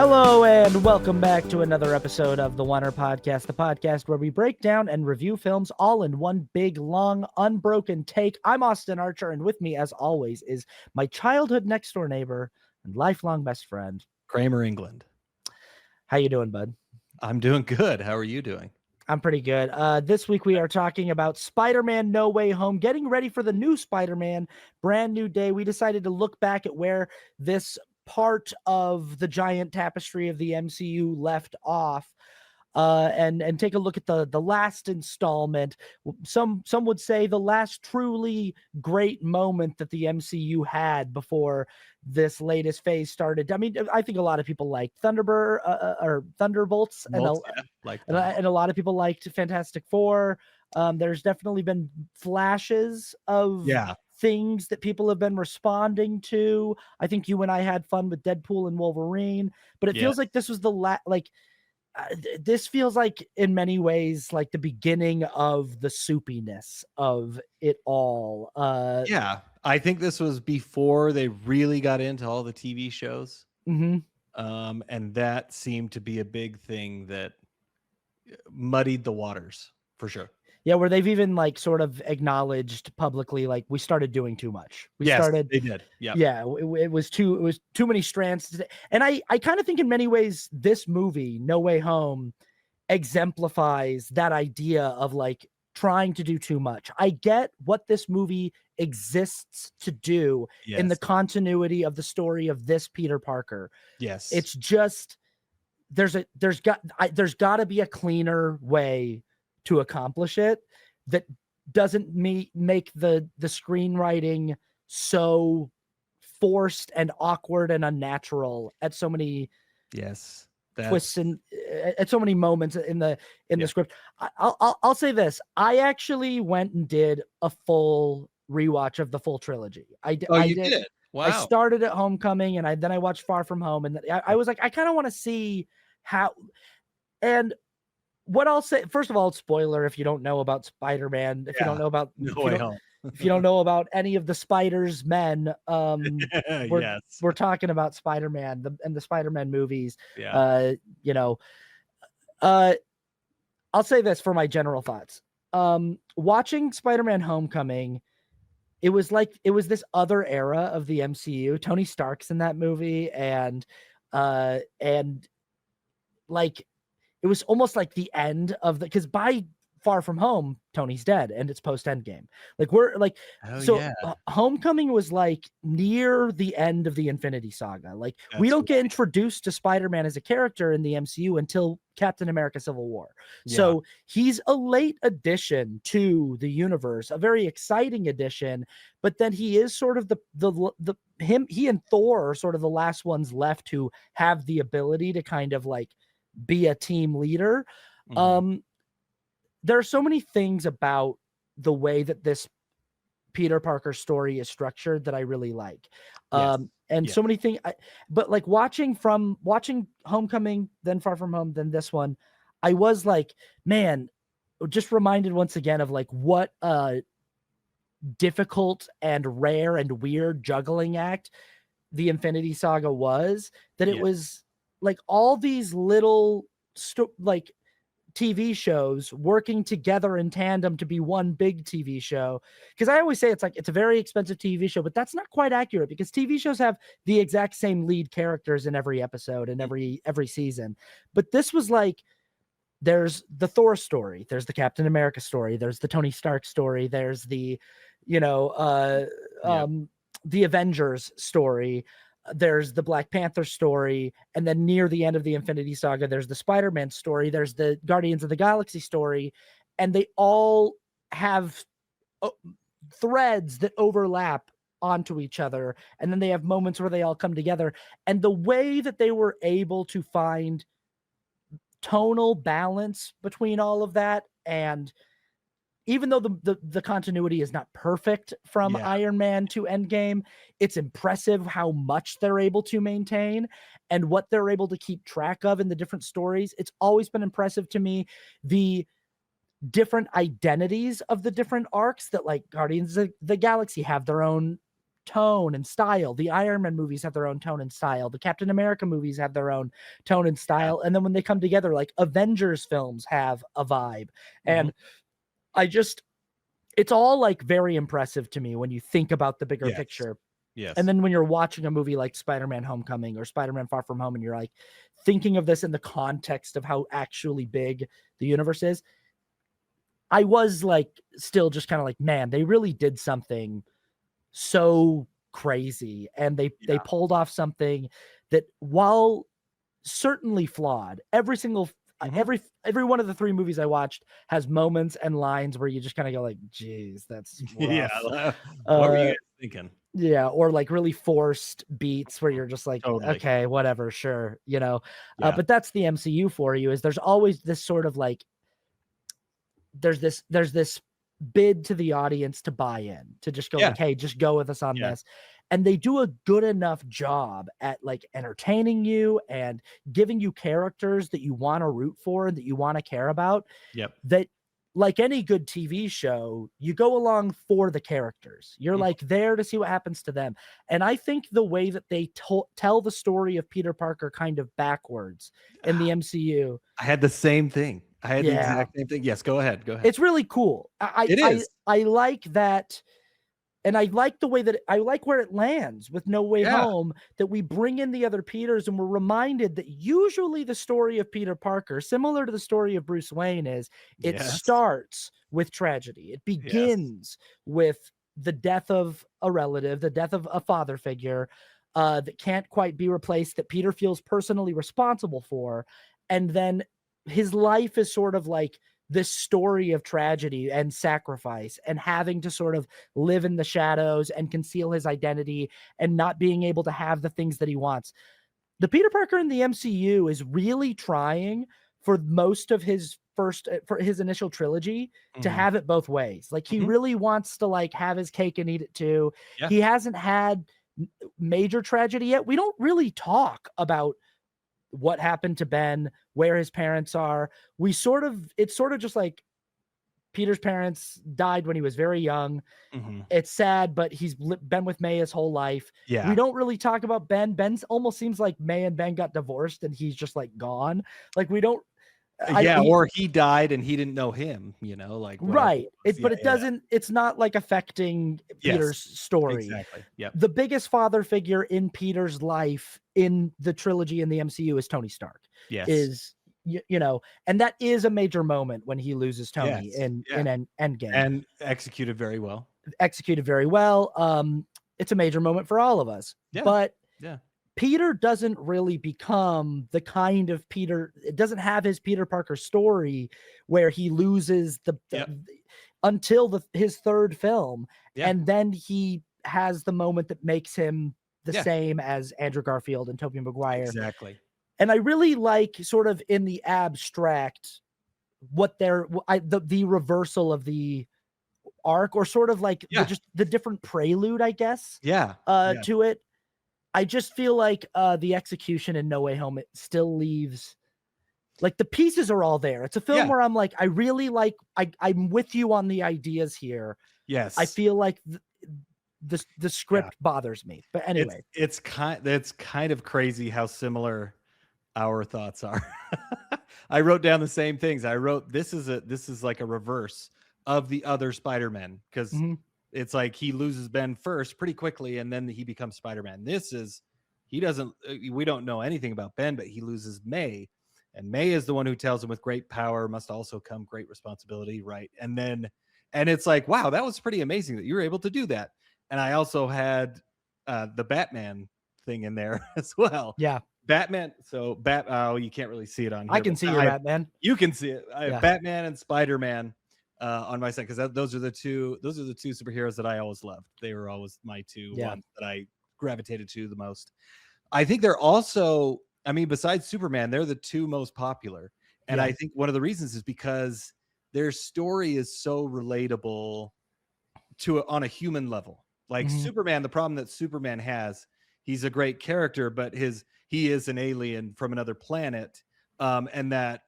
Hello and welcome back to another episode of the Oner podcast, the podcast where we break down and review films all in one big, long, unbroken take. I'm Austin Archer, and with me, as always, is my childhood next-door neighbor and lifelong best friend, Kramer, England. How you doing, bud? I'm doing good. How are you doing? I'm pretty good. This week we are talking about Spider-Man No Way Home, getting ready for the new Spider-Man, brand new day. We decided to look back at where this part of the giant tapestry of the MCU left off, and take a look at the last installment. Some would say the last truly great moment that the MCU had before this latest phase started. I mean, I think a lot of people liked or Thunderbolts, and a lot of people liked Fantastic Four. There's definitely been flashes of things that people have been responding to. I think you and I had fun with Deadpool and Wolverine, but it feels like this was this feels like in many ways like the beginning of the soupiness of it all. I think this was before they really got into all the TV shows. Mm-hmm. And that seemed to be a big thing that muddied the waters for sure. Yeah, where they've even like sort of acknowledged publicly, like we started doing too much. They did. Yeah, it was too many strands. And I kind of think in many ways this movie, No Way Home, exemplifies that idea of like trying to do too much. I get what this movie exists to do in the continuity of the story of this Peter Parker. Yes, it's just there's got to be a cleaner way to accomplish it that doesn't make the screenwriting so forced and awkward and unnatural at so many twists and at so many moments in the script. I'll say this: I actually went and did a full rewatch of the full trilogy. I did. Wow. I started at Homecoming and then I watched Far From Home, and I was like, I kind of want to see how. And what I'll say, first of all, spoiler if you don't know about Spider-Man, if you don't know about if you don't know about any of the Spider's men, we're talking about Spider-Man and the Spider-Man movies. I'll say this for my general thoughts. Watching Spider-Man Homecoming, it was this other era of the MCU. Tony Stark's in that movie, and like it was almost like the end of because by Far From Home, Tony's dead and it's post Endgame. Homecoming was like near the end of the Infinity Saga. Like we don't get introduced to Spider-Man as a character in the MCU until Captain America Civil War. So he's a late addition to the universe, a very exciting addition, but then he is sort of he and Thor are sort of the last ones left who have the ability to kind of like be a team leader. Mm-hmm. There are so many things about the way that this Peter Parker story is structured that I really like. So many things, but like watching Homecoming, then Far From Home, then this one, I was like, man, just reminded once again of like what a difficult and rare and weird juggling act the Infinity Saga was, that it was like all these little TV shows working together in tandem to be one big TV show. Because I always say it's a very expensive TV show, but that's not quite accurate because TV shows have the exact same lead characters in every episode and every season. But this was like, there's the Thor story, there's the Captain America story, there's the Tony Stark story, there's the, the Avengers story, there's the Black Panther story, and then near the end of the Infinity Saga, there's the Spider-Man story, there's the Guardians of the Galaxy story, and they all have threads that overlap onto each other, and then they have moments where they all come together. And the way that they were able to find tonal balance between all of that, and even though the continuity is not perfect from Iron Man to Endgame, it's impressive how much they're able to maintain and what they're able to keep track of in the different stories. It's always been impressive to me, the different identities of the different arcs, that like Guardians of the Galaxy have their own tone and style. The Iron Man movies have their own tone and style. The Captain America movies have their own tone and style. And then when they come together, like Avengers films have a vibe. And it's all like very impressive to me when you think about the bigger picture. Yes. And then when you're watching a movie like Spider-Man Homecoming or Spider-Man Far From Home, and you're like thinking of this in the context of how actually big the universe is, I was like still just kind of like, man, they really did something so crazy. And they pulled off something that, while certainly flawed, every one of the 3 movies I watched has moments and lines where you just kind of go like, geez, that's rough. Yeah. What were you guys thinking? Yeah, or like really forced beats where you're just like, Totally. okay, whatever, sure, Yeah. But that's the MCU for you. Is there's always this sort of like, there's this bid to the audience to buy in, to just go like, hey, just go with us on this. And they do a good enough job at like entertaining you and giving you characters that you want to root for and that you want to care about. That, like any good TV show, you go along for the characters. You're like there to see what happens to them. And I think the way that they tell the story of Peter Parker kind of backwards in the MCU. I had the same thing. I had the exact same thing. Yes, go ahead. It's really cool. I like that. And I like the way that I like where it lands with No Way Home, that we bring in the other Peters and we're reminded that usually the story of Peter Parker, similar to the story of Bruce Wayne, is it starts with tragedy. It begins with the death of a relative, the death of a father figure that can't quite be replaced, that Peter feels personally responsible for. And then his life is sort of like this story of tragedy and sacrifice and having to sort of live in the shadows and conceal his identity and not being able to have the things that he wants. The Peter Parker in the MCU is really trying for most of his for his initial trilogy to have it both ways. Like he really wants to like have his cake and eat it too. He hasn't had major tragedy yet. We don't really talk about what happened to Ben, where his parents are. It's sort of just like Peter's parents died when he was very young. It's sad, but he's been with May his whole life. We don't really talk about Ben. Ben's almost seems like May and Ben got divorced and he's just like gone. Like we don't. Or he died and he didn't know him, like right. But it doesn't. It's not like affecting Peter's story. Exactly. Yeah. The biggest father figure in Peter's life in the trilogy in the MCU is Tony Stark. Yes. And that is a major moment when he loses Tony in Endgame, and executed very well. It's a major moment for all of us. But Peter doesn't really become the kind of Peter. It doesn't have his Peter Parker story where he loses until his 3rd film. And then he has the moment that makes him the same as Andrew Garfield and Tobey Maguire. Exactly. And I really like, sort of in the abstract, what the reversal of the arc, or sort of like just the different prelude, I guess. To it. I just feel like the execution in No Way Home, it still leaves, like, the pieces are all there. It's a film where I'm like, I really like, I'm with you on the ideas here. Yes. I feel like the script bothers me. But anyway. It's kind of crazy how similar our thoughts are. I wrote down the same things. I wrote, this is like a reverse of the other Spider-Man, because it's like he loses Ben first pretty quickly, and then he becomes Spider-Man. We don't know anything about Ben, but he loses May, and May is the one who tells him, with great power must also come great responsibility, right? And it's like, wow, that was pretty amazing that you were able to do that. And I also had the Batman thing in there as well. Batman. So you can't really see it on here. I can see your Batman. You can see it. I have Batman and Spider-Man on my side, because those are the two superheroes that I always loved. They were always my two ones that I gravitated to the most. I think they're also, besides Superman, they're the 2 most popular. And I think one of the reasons is because their story is so relatable on a human level. Like Superman, the problem that Superman has, he's a great character, but he is an alien from another planet. And that,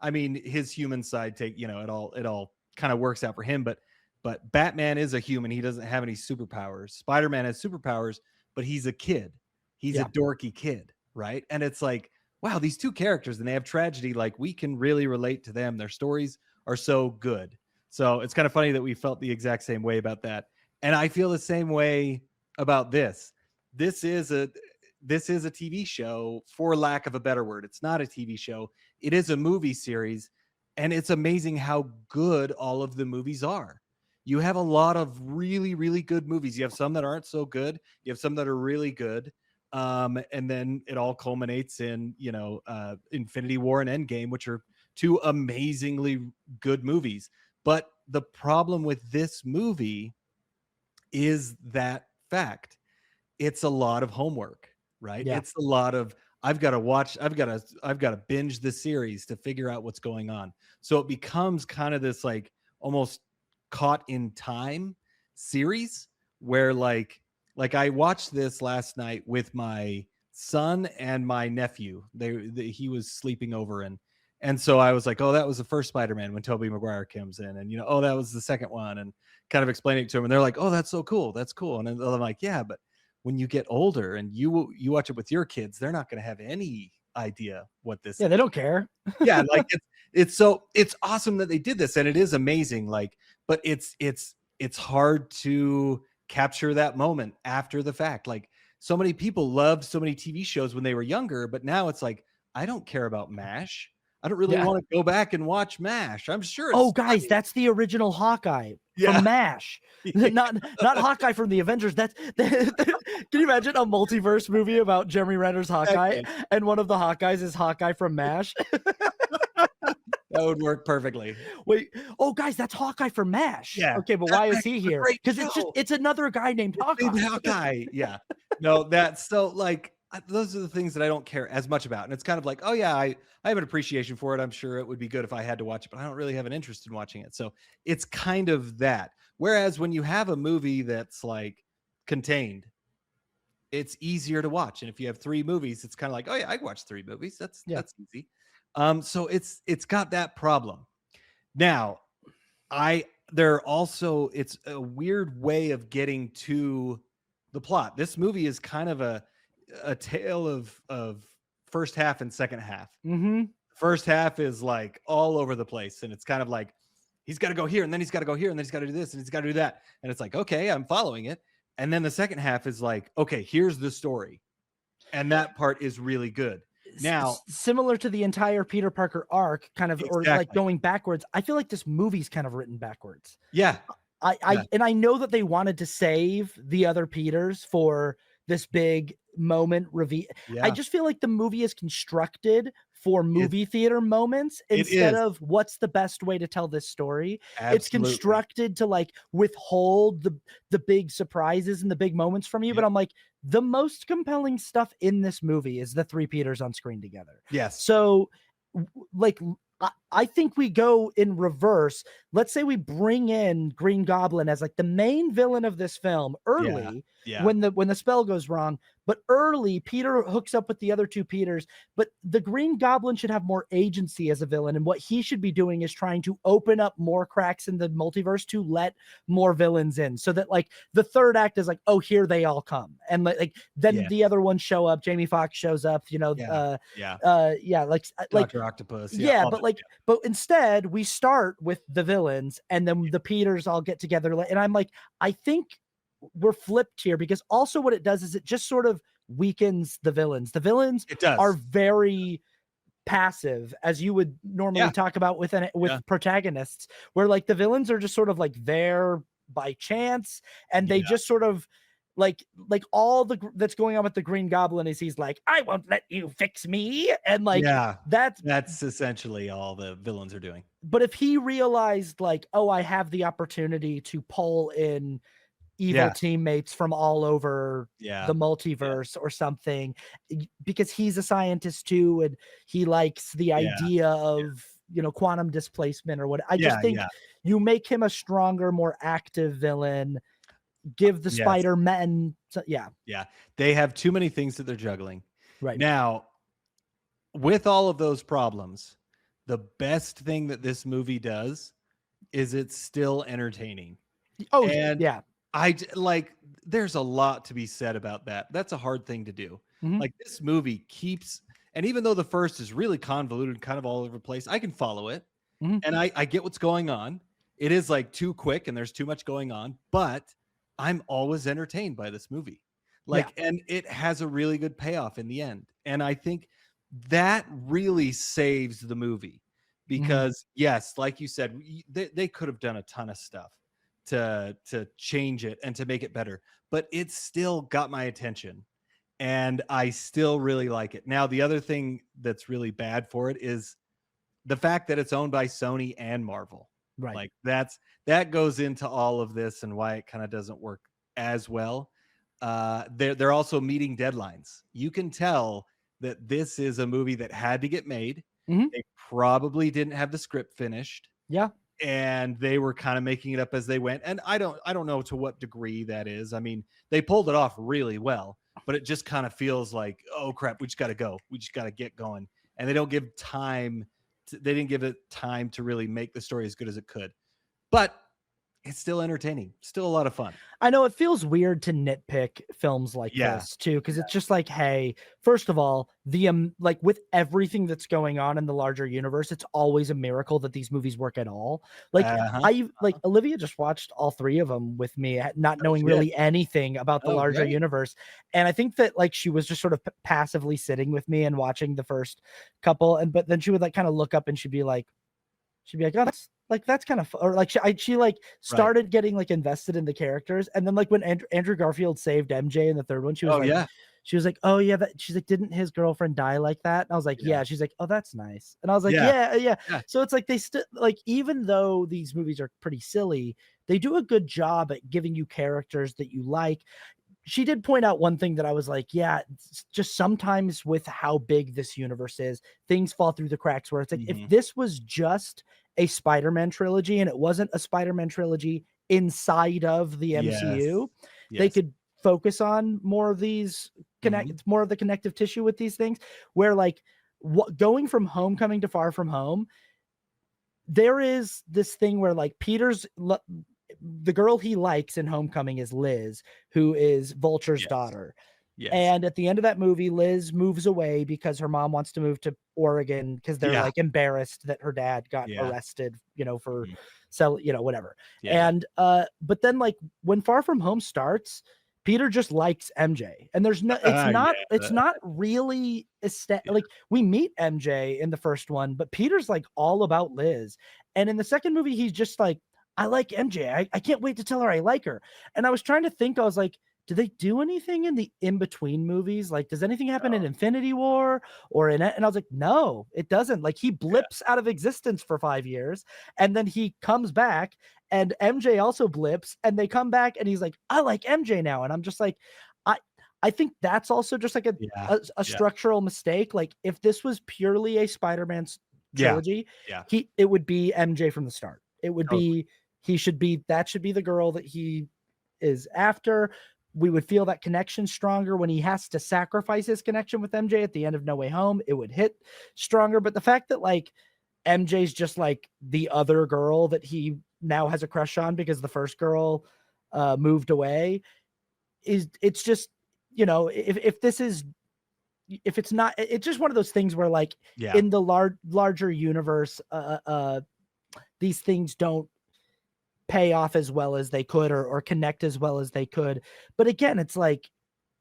his human side it all kind of works out for him. But but Batman is a human. He doesn't have any superpowers. Spider-Man has superpowers, but he's a kid. He's a dorky kid, right? And it's like, wow, these two characters, and they have tragedy. Like, we can really relate to them. Their stories are so good. So it's kind of funny that we felt the exact same way about that. And I feel the same way about this. This is a TV show, for lack of a better word. It's not a TV show. It is a movie series. And it's amazing how good all of the movies are. You have a lot of really, really good movies. You have some that aren't so good. You have some that are really good. And then it all culminates in, Infinity War and Endgame, which are two amazingly good movies. But the problem with this movie is that fact. It's a lot of homework, right? Yeah. It's a lot of, I've got to binge the series to figure out what's going on. So it becomes kind of this like almost caught in time series where like I watched this last night with my son and my nephew. He was sleeping over, and so I was like, oh, that was the first Spider-Man when Tobey Maguire comes in, and oh, that was the second one, and kind of explaining it to him, and they're like, oh, that's so cool, that's cool. And I'm like, yeah, but when you get older and you watch it with your kids, they're not going to have any idea what this is. They don't care. Yeah, like it's awesome that they did this, and it is amazing, like, but it's hard to capture that moment after the fact. Like, so many people loved so many TV shows when they were younger, but now it's like, I don't care about MASH. I don't really want to go back and watch MASH. I'm sure it's guys, funny. That's the original Hawkeye from MASH. Not Hawkeye from the Avengers. Can you imagine a multiverse movie about Jeremy Renner's Hawkeye, and one of the Hawkeyes is Hawkeye from MASH? That would work perfectly. Wait, guys, that's Hawkeye from MASH. Yeah. Okay, but why is he here? Because it's another guy named Hawkeye. Yeah. No, that's so like, those are the things that I don't care as much about. And it's kind of like, oh yeah, I have an appreciation for it. I'm sure it would be good if I had to watch it, but I don't really have an interest in watching it. So it's kind of that. Whereas when you have a movie that's like contained, it's easier to watch. And if you have 3 movies, it's kind of like, oh yeah, I watch 3 movies. That's easy. So it's got that problem. Now, it's a weird way of getting to the plot. This movie is kind of a tale of first half and second half. Mm-hmm. First half is like all over the place, and it's kind of like he's got to go here, and then he's got to go here, and then he's got to do this, and he's got to do that, and it's like, okay, I'm following it. And then the second half is like, okay, here's the story, and that part is really good. Now, similar to the entire Peter Parker arc, kind of, or like going backwards. I feel like this movie's kind of written backwards. Yeah. I know that they wanted to save the other Peters for this big moment reveal. I just feel like the movie is constructed for movie theater moments instead of what's the best way to tell this story. Absolutely. It's constructed to like withhold the big surprises and the big moments from you. But I'm like, the most compelling stuff in this movie is the 3 Peters on screen together. Yes. So like, I think we go in reverse. Let's say we bring in Green Goblin as like the main villain of this film early, when the spell goes wrong. But early, Peter hooks up with the other 2 Peters. But the Green Goblin should have more agency as a villain, and what he should be doing is trying to open up more cracks in the multiverse to let more villains in, so that like the third act is like, oh, here they all come, and like then the other ones show up. Jamie Foxx shows up, like Dr. Octopus, but instead we start with the villains, and then the Peters all get together, and I'm like, I think we're flipped here, because also what it does is it just sort of weakens the villains. The villains are very passive, as you would normally talk about with protagonists, where like the villains are just sort of like there by chance, and they just sort of like all that's going on with the Green Goblin is he's like, I won't let you fix me, and like that's essentially all the villains are doing. But if he realized like, oh, I have the opportunity to pull in evil teammates from all over the multiverse or something, because he's a scientist too, and he likes the idea of quantum displacement or what. I just think you make him a stronger, more active villain. Give the Spider-Man they have too many things that they're juggling right now. With all of those problems, the best thing that this movie does is it's still entertaining. Oh, And yeah. like, there's a lot to be said about that. That's a hard thing to do. Mhm. Like, this movie keeps, and even though the first is really convoluted, kind of all over the place, I can follow it. Mhm. And I get what's going on. It is like too quick and there's too much going on, but I'm always entertained by this movie. Yeah. Like, and it has a really good payoff in the end. And I think that really saves the movie Mhm. because, yes, like you said, they could have done a ton of stuff to change it and to make it better, but it still got my attention and I still really like it. Now, the other thing that's really bad for it is the fact that it's owned by Sony and Marvel. Right. Like, that goes into all of this and why it kind of doesn't work as well. They're also meeting deadlines. You can tell that this is a movie that had to get made. Mhm. They probably didn't have the script finished Yeah. and they were kind of making it up as they went. And I don't know to what degree that is. I mean, they pulled it off really well, but it just kind of feels like, oh crap, we just got to go. We just got to get going. And they don't give time they didn't give it time to really make the story as good as it could. But it's still entertaining, still a lot of fun. I know it feels weird to nitpick films like Yeah. this too, because it's just like, hey, first of all, like with everything that's going on in the larger universe, it's always a miracle that these movies work at all. Like Uh-huh. like Olivia just watched all three of them with me, not Oh, knowing she did? really anything about the Oh, larger great. universe. And I think that like she was just sort of passively sitting with me and watching the first couple, and but then she would like kind of look up and she'd be like, "Oh, that's kind of," or like she like Right. started getting like invested in the characters, and then like when Andrew Garfield saved MJ in the third one, Oh, yeah. she was like, "Oh yeah," she's like, "Didn't his girlfriend die like that?" And I was like, Yeah. "Yeah." She's like, "Oh, that's nice," and I was like, Yeah. "Yeah, yeah." Yeah. So it's like they still like even though these movies are pretty silly, they do a good job at giving you characters that you like. She did point out one thing that I was like, yeah, just sometimes with how big this universe is, things fall through the cracks where it's like, if Mhm. this was just a Spider-Man trilogy and it wasn't a Spider-Man trilogy inside of the Yes. MCU, they Yes. could focus on more of these Mhm. more of the connective tissue with these things where like what going from Homecoming to Far From Home, there is this thing where like the girl he likes in Homecoming is Liz, who is Vulture's Yes. daughter. Yes. And at the end of that movie, Liz moves away because her mom wants to move to Oregon because they're Yeah. like embarrassed that her dad got Yeah. arrested, for Mhm. whatever. Yeah, yeah. And but then like when Far From Home starts, Peter just likes MJ. And there's no it's Yeah. not really like we meet MJ in the first one, but Peter's like all about Liz. And in the second movie, he's just like, I like MJ. I can't wait to tell her I like her. And I was trying to think, I was like, do they do anything in the in-between movies? Like, does anything happen in Oh, Infinity War or in it? And I was like, no, it doesn't. Like, he yeah. blips out of existence for 5 years and then he comes back and MJ also blips and they come back and he's like, I like MJ now. And I'm just like, I I think that's also just like Yeah. a Yeah. structural mistake. Like, if this was purely a Spider-Man Yeah. trilogy, Yeah. it would be MJ from the start. It would Totally. be that should be the girl that he is after. We would feel that connection stronger when he has to sacrifice his connection with MJ at the end of No Way Home. It would hit stronger. But the fact that like MJ's just like the other girl that he now has a crush on because the first girl moved away it's just, if this is if it's not, it's just one of those things where like Yeah. in the larger universe, these things don't pay off as well as they could or connect as well as they could. But again, it's like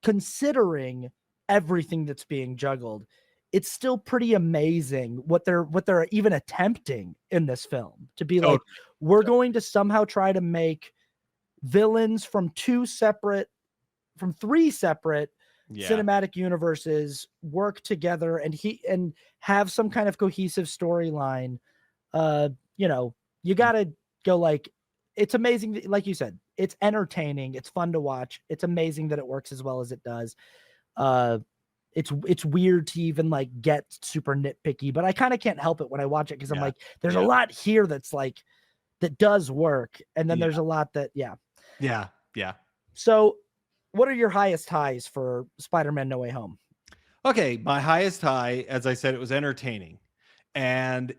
considering everything that's being juggled, it's still pretty amazing what they're even attempting in this film to be like, Totally. we're going to somehow try to make villains from three separate Yeah. cinematic universes work together and have some kind of cohesive storyline. uh you Mm. gotta go like, it's amazing like you said, it's entertaining, it's fun to watch, it's amazing that it works as well as it does. uh it's weird to even like get super nitpicky, but I kind of can't help it when I watch it because I'm Yeah. like, there's a Yeah. lot here that does work, and then Yeah. there's a lot that, yeah. Yeah. Yeah. So what are your highest highs for Spider-Man No Way Home? Okay, my highest high, as I said, it was entertaining. And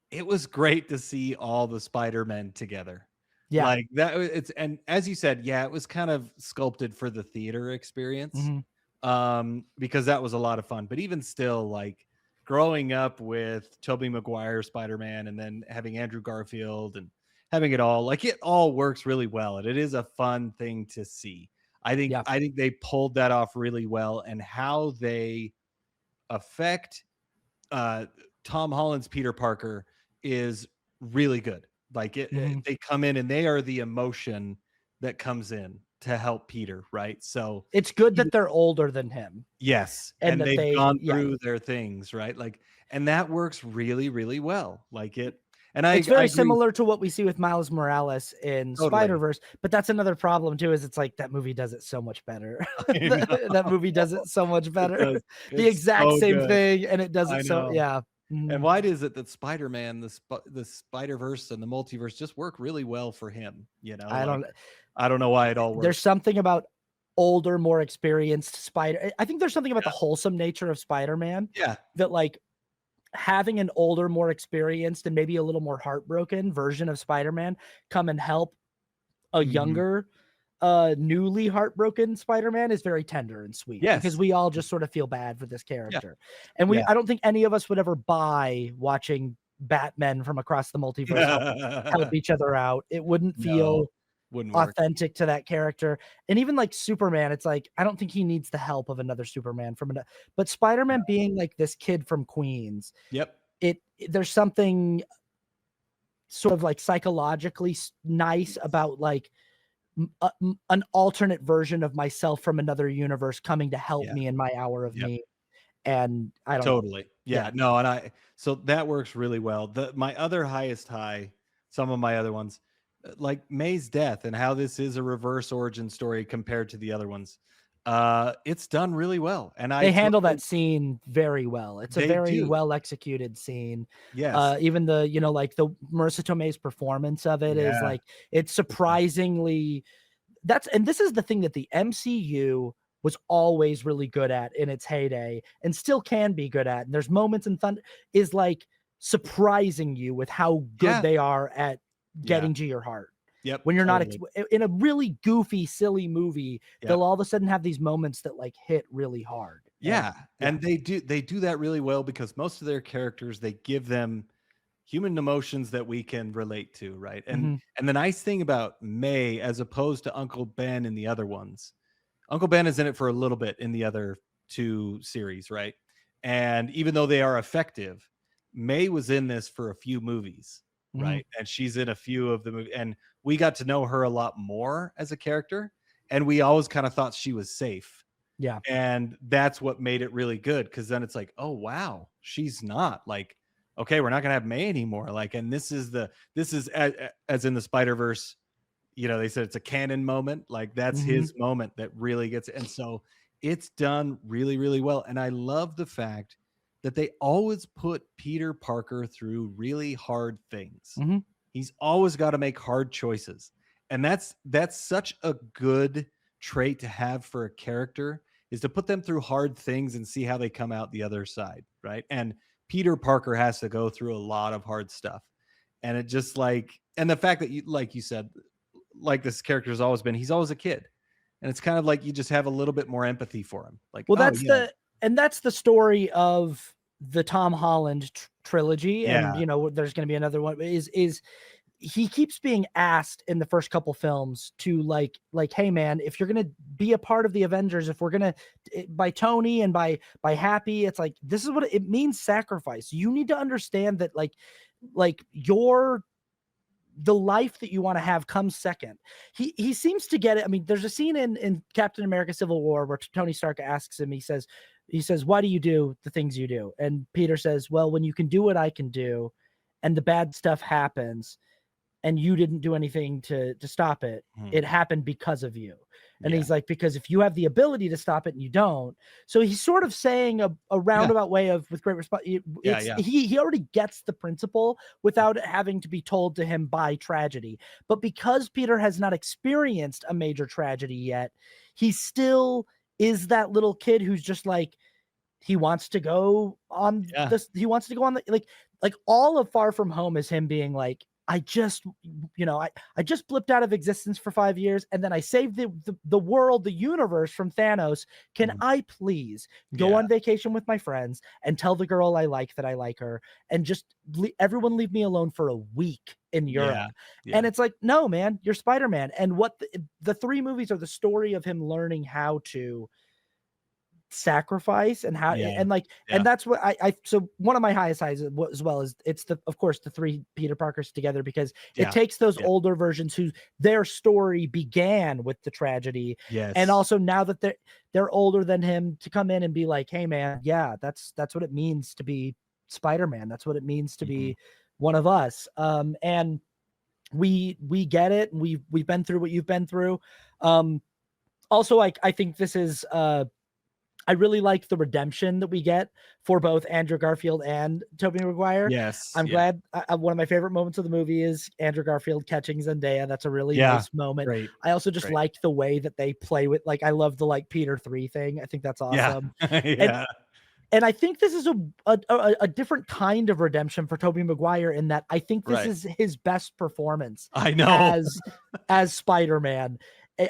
it was great to see all the Spider-Men together. Yeah. Like that it's and as you said, yeah, it was kind of sculpted for the theater experience. Mhm. Because that was a lot of fun. But even still, like growing up with Tobey Maguire Spider-Man and then having Andrew Garfield and having it all, like it all works really well. And it is a fun thing to see. Yeah. I think they pulled that off really well, and how they affect uh Tom Holland's Peter Parker is really good. Like Mhm. they come in and they are the emotion that comes in to help Peter, right? So It's good even that they're older than him yes, and and that they've they gone yeah. through their things, right? Like, and that works really, really well. Like it, and It's I very agree similar to what we see with Miles Morales in totally. Spider-Verse, but that's another problem too, is it's like that movie does it so much better. I know That movie does it so much it better. does. The It's exact so same good. thing, and it does I it so know. yeah. And Mhm. why is it that Spider-Man, the Spider-Verse and the multiverse just work really well for him? You know, I like don't I don't know why it all there's works. something about older, more experienced I think there's something about the Yeah. wholesome nature of Spider-Man Yeah. that, like, having an older, more experienced, and maybe a little more heartbroken version of Spider-Man come and help a Mhm. younger, newly heartbroken Spider-Man is very tender and sweet because Yes. we all just sort of feel bad for this Yeah. character. And Yeah. I don't think any of us would ever buy watching Batmen from across the multiverse help each other out. It wouldn't No, feel wouldn't work. authentic to that character. And even like Superman, it's like I don't think he needs the help of another Superman from another. But No. Spider-Man being like this kid from Queens, Yep. there's something sort of like psychologically nice about like an alternate version of myself from another universe coming to help Yeah. me in my hour of Yep. need. And I don't know. Totally. Yeah. Yeah. No, and so that works really well. My other highest high, some of my other ones, like May's death and how this is a reverse origin story compared to the other ones. It's done really well. And I They handle totally that scene very well. It's a they very do. well executed scene. Yes. Even the, like the Marissa Tomei's performance of it is Yeah. like it's surprisingly and this is the thing that the MCU was always really good at in its heyday and still can be good at. And there's moments in Thunder is like surprising you with how good Yeah. they are at Yeah. getting to your heart. Yep. When you're not Totally. in a really goofy, silly movie, they'll Yep. all of a sudden have these moments that like hit really hard. And Yeah. yeah. And they do that really well because most of their characters, they give them human emotions that we can relate to, right? Mhm. And the nice thing about May as opposed to Uncle Ben in the other ones, Uncle Ben is in it for a little bit in the other two series, right? And even though they are effective, May was in this for a few movies, Mhm. right? And she's in a few of the movies, and we got to know her a lot more as a character, and we always kind of thought she was safe. Yeah. And that's what made it really good, because then it's like, oh wow, she's not like, okay, we're not gonna have May anymore. Like, and this is as in the Spider-Verse, they said it's a canon moment. Like that's Mhm. his moment that really gets, and so it's done really, really well. And I love the fact that they always put Peter Parker through really hard things. Mhm. He's always got to make hard choices. And that's such a good trait to have for a character, is to put them through hard things and see how they come out the other side, right? And Peter Parker has to go through a lot of hard stuff. And it just like, and the fact that you, like you said, like this character has always been, he's always a kid. And it's kind of like you just have a little bit more empathy for him. Like, Well, oh yeah, that's the story of the Tom Holland trilogy, and yeah, there's going to be another one. Is he keeps being asked in the first couple films to like, hey man, if you're going to be a part of the Avengers, if we're going to by Tony and by Happy, it's like this is what it means, sacrifice. You need to understand that like the life that you want to have comes second. He seems to get it. I mean, there's a scene in Captain America Civil War where Tony Stark asks him, he says, why do you do the things you do? And Peter says, well, when you can do what I can do and the bad stuff happens and you didn't do anything to stop it, it happened because of you. And yeah, he's like, because if you have the ability to stop it and you don't. So he's sort of saying a yeah, roundabout way of, with great response. yeah, It's yeah, he already gets the principle without it having to be told to him by tragedy. But because Peter has not experienced a major tragedy yet, he still is that little kid who's just like, he wants to go on yeah, this. He wants to go on the like all of Far From Home is him being like, I just, I just blipped out of existence for 5 years, and then I saved the world, the universe from Thanos. Can Mhm. I please go Yeah. on vacation with my friends and tell the girl I like that I like her, and just everyone leave me alone for a week in Yeah. Europe? And Yeah. it's like, no, man, you're Spider-Man. And what the three movies are the story of him learning how to sacrifice and how, Yeah. and like, and Yeah. that's what I so one of my highest highs as well is it's of course the three Peter Parkers together, because it Yeah. takes those Yeah. older versions who their story began with the tragedy, and Yes. also now that they're older than him, to come in and be like, hey man, yeah, that's what it means to be Spider-Man, that's what it means to Mhm. be one of us. And we get it, and we've been through what you've been through. Also, I think this is I really like the redemption that we get for both Andrew Garfield and Tobey Maguire. Yes. I'm Yeah. glad. One of my favorite moments of the movie is Andrew Garfield catching Zendaya. That's a really Yeah. nice moment. Great. I also just Great. like the way that they play with, like, I love the like Peter 3 thing. I think that's Yeah. awesome. And Yeah. and I think this is a different kind of redemption for Tobey Maguire, in that I think this Right. is his best performance I know. as Spider-Man.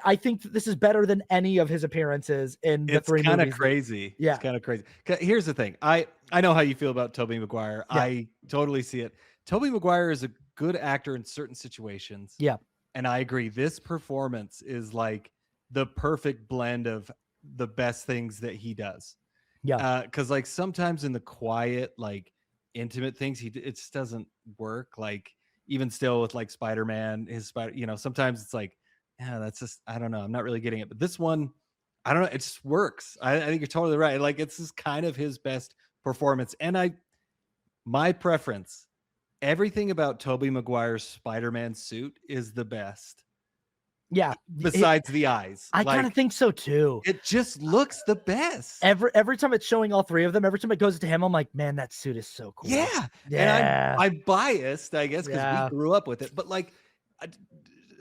I think that this is better than any of his appearances in the It's three kind of movies. crazy. Yeah. It's kind of crazy. Here's the thing. I know how you feel about Tobey Maguire. Yeah. I totally see it. Tobey Maguire is a good actor in certain situations. Yeah. And I agree. This performance is like the perfect blend of the best things that he does. Yeah. Because like sometimes in the quiet, like intimate things, it just doesn't work. Like even still with like Spider-Man, his spider, sometimes it's like, yeah, that's just, I don't know. I'm not really getting it. But this one, I don't know. It just works. I think you're totally right. Like it's just kind of his best performance. And my preference, everything about Tobey Maguire's Spider-Man suit is the best. Yeah. Besides the eyes. I kind of Like, think so too. it just looks the best. Every time it's showing all three of them, every time it goes to him, I'm like, man, that suit is so cool. Yeah. Yeah. And I'm biased, I guess, because Yeah. we grew up with it. But like,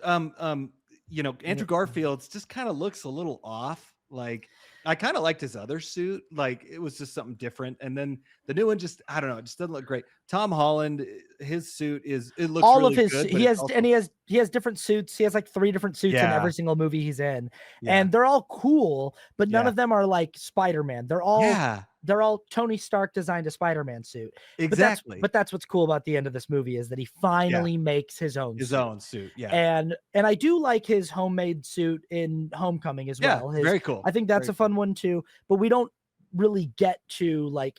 Andrew Garfield's just kind of looks a little off. Like, I kind of liked his other suit. Like, it was just something different. And then the new one just, I don't know, it just doesn't look great. Tom Holland, his suit it looks all really of his good. he has also, and he has different suits. He has like 3 different suits in every single movie he's in. Yeah. And they're all cool, but none of them are like Spider-Man. They're all Tony Stark designed a Spider-Man suit. Exactly. But that's what's cool about the end of this movie, is that he finally makes his own suit. Yeah. And I do like his homemade suit in Homecoming as well. Very cool. I think that's a fun one too, but we don't really get to like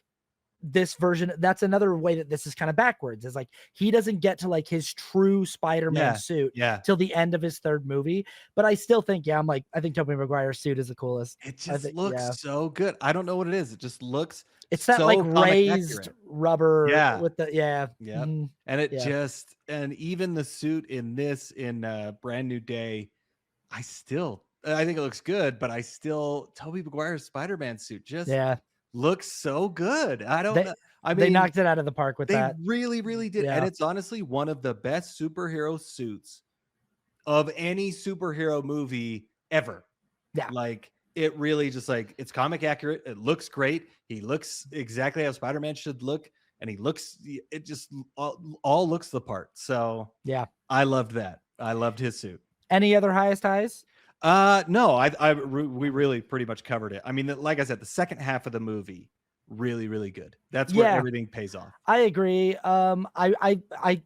this version. That's another way that this is kind of backwards, is like he doesn't get to like his true Spider-Man suit till the end of his 3rd movie. But I still think, I think Tobey Maguire's suit is the coolest. It just looks so good. I don't know what it is. It just looks it's that so like comic raised accurate. rubber with the and it just, and even the suit in Brand New Day, I think it looks good, but Tobey Maguire's Spider-Man suit just looks so good. I don't know. I mean, they knocked it out of the park with that. They really, really did. And it's honestly one of the best superhero suits of any superhero movie ever. Yeah. Like, it really just like, it's comic accurate. It looks great. He looks exactly how Spider-Man should look. And it just all looks the part. So yeah, I loved that. I loved his suit. Any other highest highs? No, we really pretty much covered it. I mean, like I said, the second half of the movie, really, really good. That's where everything pays off. I agree. I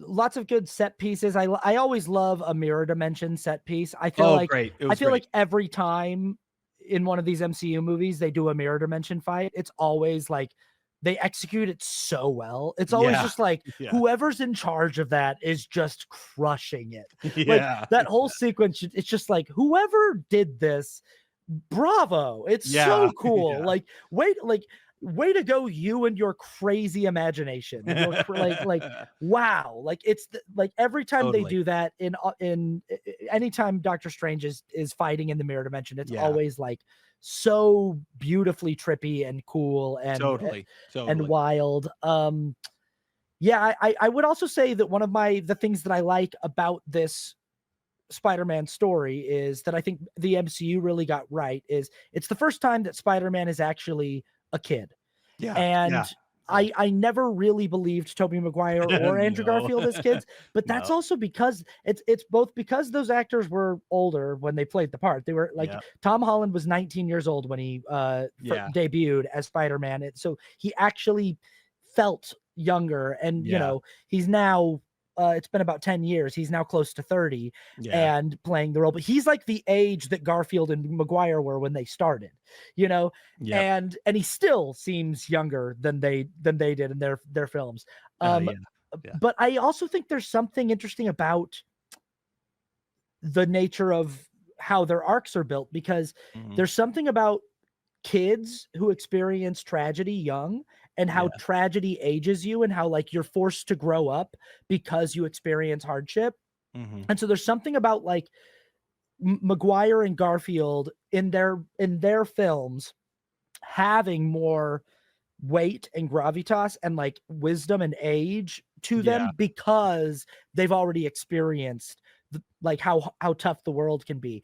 lots of good set pieces. I always love a mirror dimension set piece. I feel like every time in one of these MCU movies they do a mirror dimension fight, it's always like they execute it so well. It's always just like whoever's in charge of that is just crushing it. Like that whole sequence, it's just like whoever did this, bravo. It's so cool. Like way to go, you and your crazy imagination. Like wow. Like it's like every time they do that in anytime Doctor Strange is fighting in the mirror dimension, it's always like so beautifully trippy and cool and and wild. I would also say that one of the things that I like about this Spider-Man story is that I think the MCU really got right is it's the first time that Spider-Man is actually a kid. And I never really believed Tobey Maguire or Andrew Garfield as kids, but that's also because it's both because those actors were older when they played the part. They were like Tom Holland was 19 years old when he debuted as Spider-Man. So he actually felt younger, and you know, he's now it's been about 10 years. He's now close to 30 and playing the role, but he's like the age that Garfield and Maguire were when they started, you know, and he still seems younger than they did in their films. But I also think there's something interesting about the nature of how their arcs are built, because there's something about kids who experience tragedy young and how tragedy ages you, and how like you're forced to grow up because you experience hardship. And so there's something about like Maguire and Garfield in their films having more weight and gravitas and like wisdom and age to them, because they've already experienced like how tough the world can be.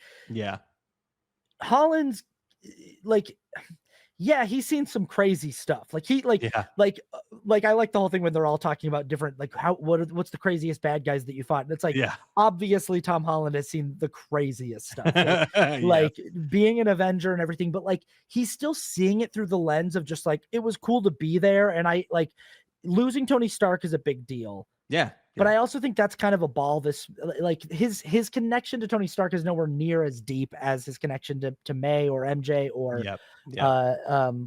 Holland's like, he's seen some crazy stuff. Like he like I like the whole thing when they're all talking about different, like what's the craziest bad guys that you fought, and it's like obviously Tom Holland has seen the craziest stuff, like being an Avenger and everything, but like he's still seeing it through the lens of just like, it was cool to be there, and I like losing Tony Stark is a big deal. But I also think that's kind of a ball. This like his connection to Tony Stark is nowhere near as deep as his connection to May or MJ or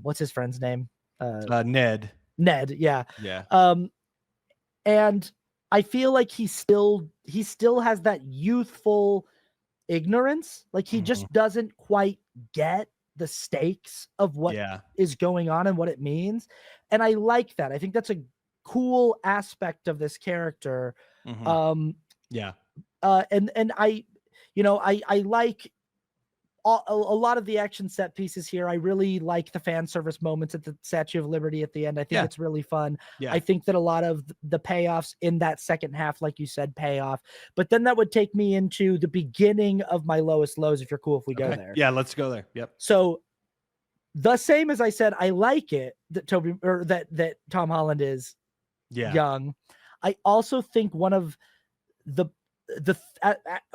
what's his friend's name? Ned. And I feel like he still has that youthful ignorance. Like he just doesn't quite get the stakes of what is going on and what it means. And I like that. I think that's a cool aspect of this character. And I, you know, I like a lot of the action set pieces here. I really like the fan service moments at the Statue of Liberty at the end. I think it's really fun. I think that a lot of the payoffs in that second half, like you said, pay off. But then that would take me into the beginning of my lowest lows, if you're cool if we go there. Yeah, let's go there. So the same as I said, I like it that that Tom Holland is young. I also think one of the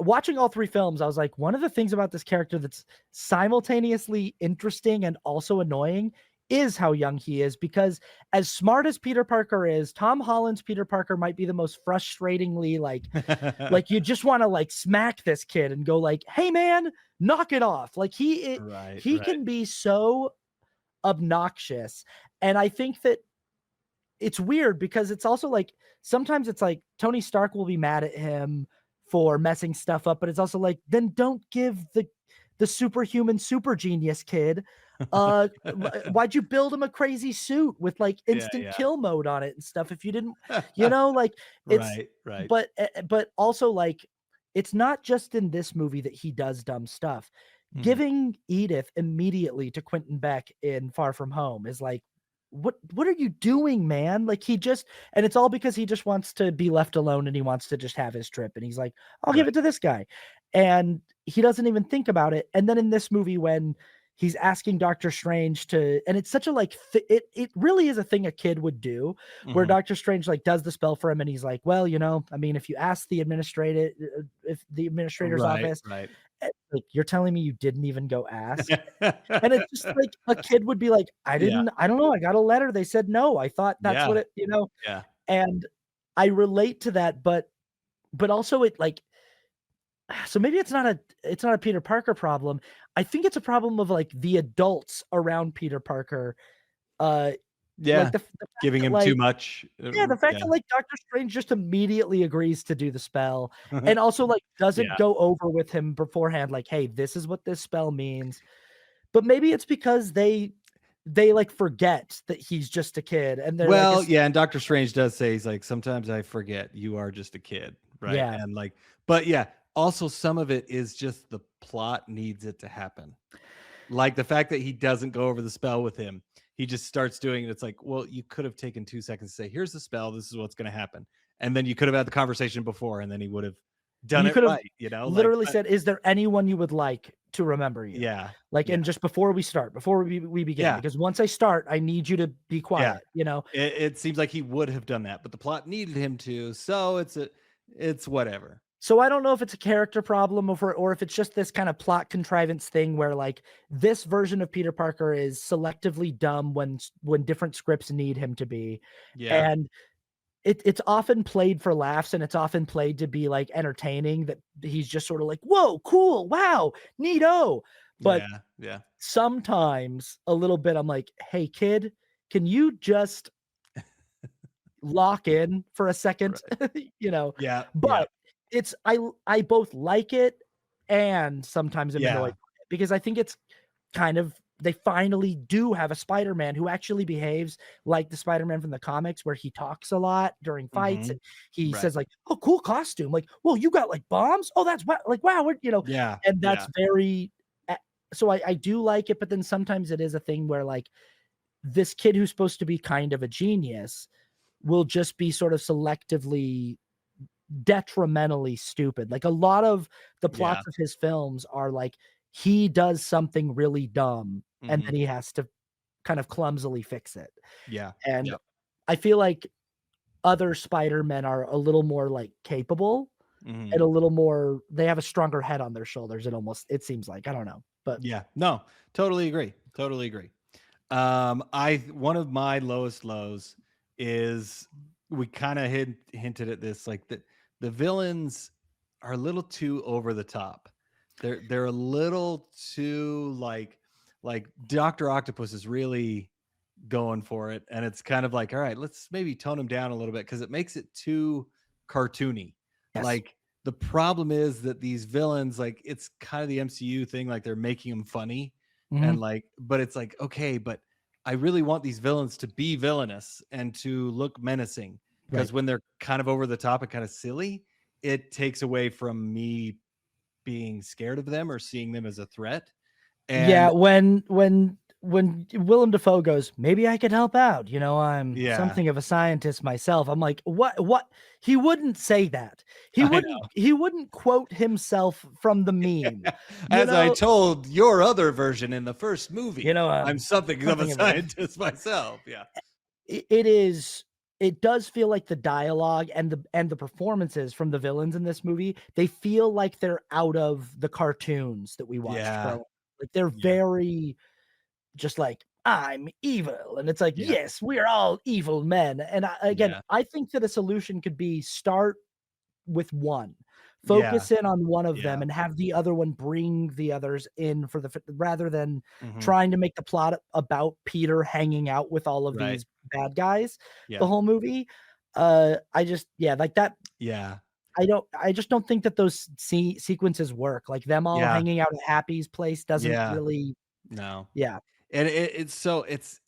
watching all three films, I was like, one of the things about this character that's simultaneously interesting and also annoying is how young he is, because as smart as Peter Parker is, Tom Holland's Peter Parker might be the most frustratingly like you just want to like smack this kid and go like, hey man, knock it off. Like he can be so obnoxious. And I think that it's weird because it's also like, sometimes it's like Tony Stark will be mad at him for messing stuff up, but it's also like, then don't give the superhuman super genius kid why'd you build him a crazy suit with like instant kill mode on it and stuff if you didn't, you know, like it's but also like, it's not just in this movie that he does dumb stuff. Giving Edith immediately to Quentin Beck in Far From Home is like, what are you doing, man? Like and it's all because he just wants to be left alone and he wants to just have his trip. And he's like, I'll give it to this guy. And he doesn't even think about it. And then in this movie, when he's asking Doctor Strange and it's such a like, it really is a thing a kid would do, where Doctor Strange like does the spell for him. And he's like, well, you know, I mean, if you ask the administrator's office, like, you're telling me you didn't even go ask? And it's just like a kid would be like, I don't know. I got a letter. They said no. I thought that's what it, you know? And I relate to that, but also it like, so maybe it's not a Peter Parker problem. I think it's a problem of like the adults around Peter Parker. Like giving him too much. The fact that like Doctor Strange just immediately agrees to do the spell and also like doesn't go over with him beforehand, like, hey, this is what this spell means. But maybe it's because they like forget that he's just a kid, and they're and Doctor Strange does say, he's like, sometimes I forget you are just a kid, right? And like, but also some of it is just the plot needs it to happen. Like the fact that he doesn't go over the spell with him, he just starts doing it. It's like, well, you could have taken 2 seconds to say, here's the spell, this is what's going to happen. And then you could have had the conversation before, and then he would have done it right, you know? Literally said, is there anyone you would like to remember you. Yeah. Like, Yeah. and just before we begin, Yeah. because once I start, I need you to be Yeah. quiet, you know? It seems like he would have done that, but the plot needed him to. So it's whatever. So I don't know if it's a character problem or if it's just this kind of plot contrivance thing where like this version of Peter Parker is selectively dumb when different scripts need him to be. Yeah. And it's often played for laughs and it's often played to be like entertaining, that he's just sort of like, whoa, cool, wow, neato. But Yeah. Yeah. sometimes a little bit I'm like, hey kid, can you just lock in for a second? Right. You know, Yeah. Yeah. but it's I both like it and sometimes I'm annoyed Yeah. by it, because I think it's kind of, they finally do have a Spider-Man who actually behaves like the Spider-Man from the comics, where he talks a lot during fights Mhm. and he Right. says like, "Oh, cool costume. Like, whoa, you got like bombs? Oh, that's like wow, what, you know." Yeah. And that's Yeah. very so I do like it, but then sometimes it is a thing where like this kid who's supposed to be kind of a genius will just be sort of selectively detrimentally stupid. Like a lot of the Yeah. plots of his films are like he does something really dumb and Mhm. then he has to kind of clumsily fix it. Yeah. And Yep. I feel like other Spider-Men are a little more like capable and Mhm. a little more, they have a stronger head on their shoulders. It seems like, I don't know. But Yeah. No, totally agree. Totally agree. I one of my lowest lows is, we kind of hinted at this, like the villains are a little too over the top. They're a little too like Dr. Octopus is really going for it, and it's kind of like, all right, let's maybe tone him down a little bit because it makes it too cartoony. yes. Like the problem is that these villains, like it's kind of the MCU thing, like they're making them funny, and Mhm. like, but it's like, okay, but I really want these villains to be villainous and to look menacing, Right. because when they're kind of over the top and kind of silly, it takes away from me being scared of them or seeing them as a threat. Yeah, And when Willem Dafoe goes, "Maybe I could help out, you know, I'm yeah, something of a scientist myself." I'm like, "What?" He wouldn't say that. I know. He wouldn't quote himself from the meme, you As I know? told your other version in the first You movie, know, I'm something of a something of a scientist myself. Yeah. it is, it does feel like the dialogue and the performances from the villains in this movie, they feel like they're out of the cartoons that we watched Yeah. growing up. Like, they're Yeah. very just like, I'm evil. And it's like, Yeah. yes, we're all evil men. And again, Yeah. I think that a solution could be start with one, Yeah. focus in on one of them Yeah. and have the other one bring the others in for rather than Mhm. trying to make the plot about Peter hanging out with all of Right. these bad guys the Yeah. whole movie. I just, yeah, like that. Yeah. I just don't think that those sequences work. Like them all Yeah. hanging out at Happy's place doesn't Yeah. really, No. yeah. And it's so it's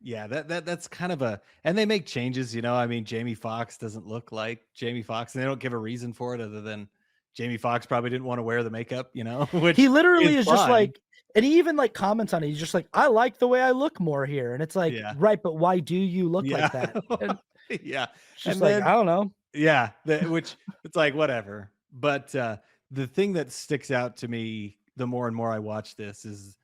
yeah, that's kind of a, and they make changes, I mean, Jamie Foxx doesn't look like Jamie Foxx, and they don't give a reason for it other than Jamie Foxx probably didn't want to wear the makeup, He which is literally is just fine. like, and he even like comments on it. He's just like, I like the way I look more here. And it's like, Yeah. right, but why do you look Yeah. like that? And Yeah. it's just And like, I then don't know. yeah, which it's like whatever. But the thing that sticks out to me the more and more I watch this is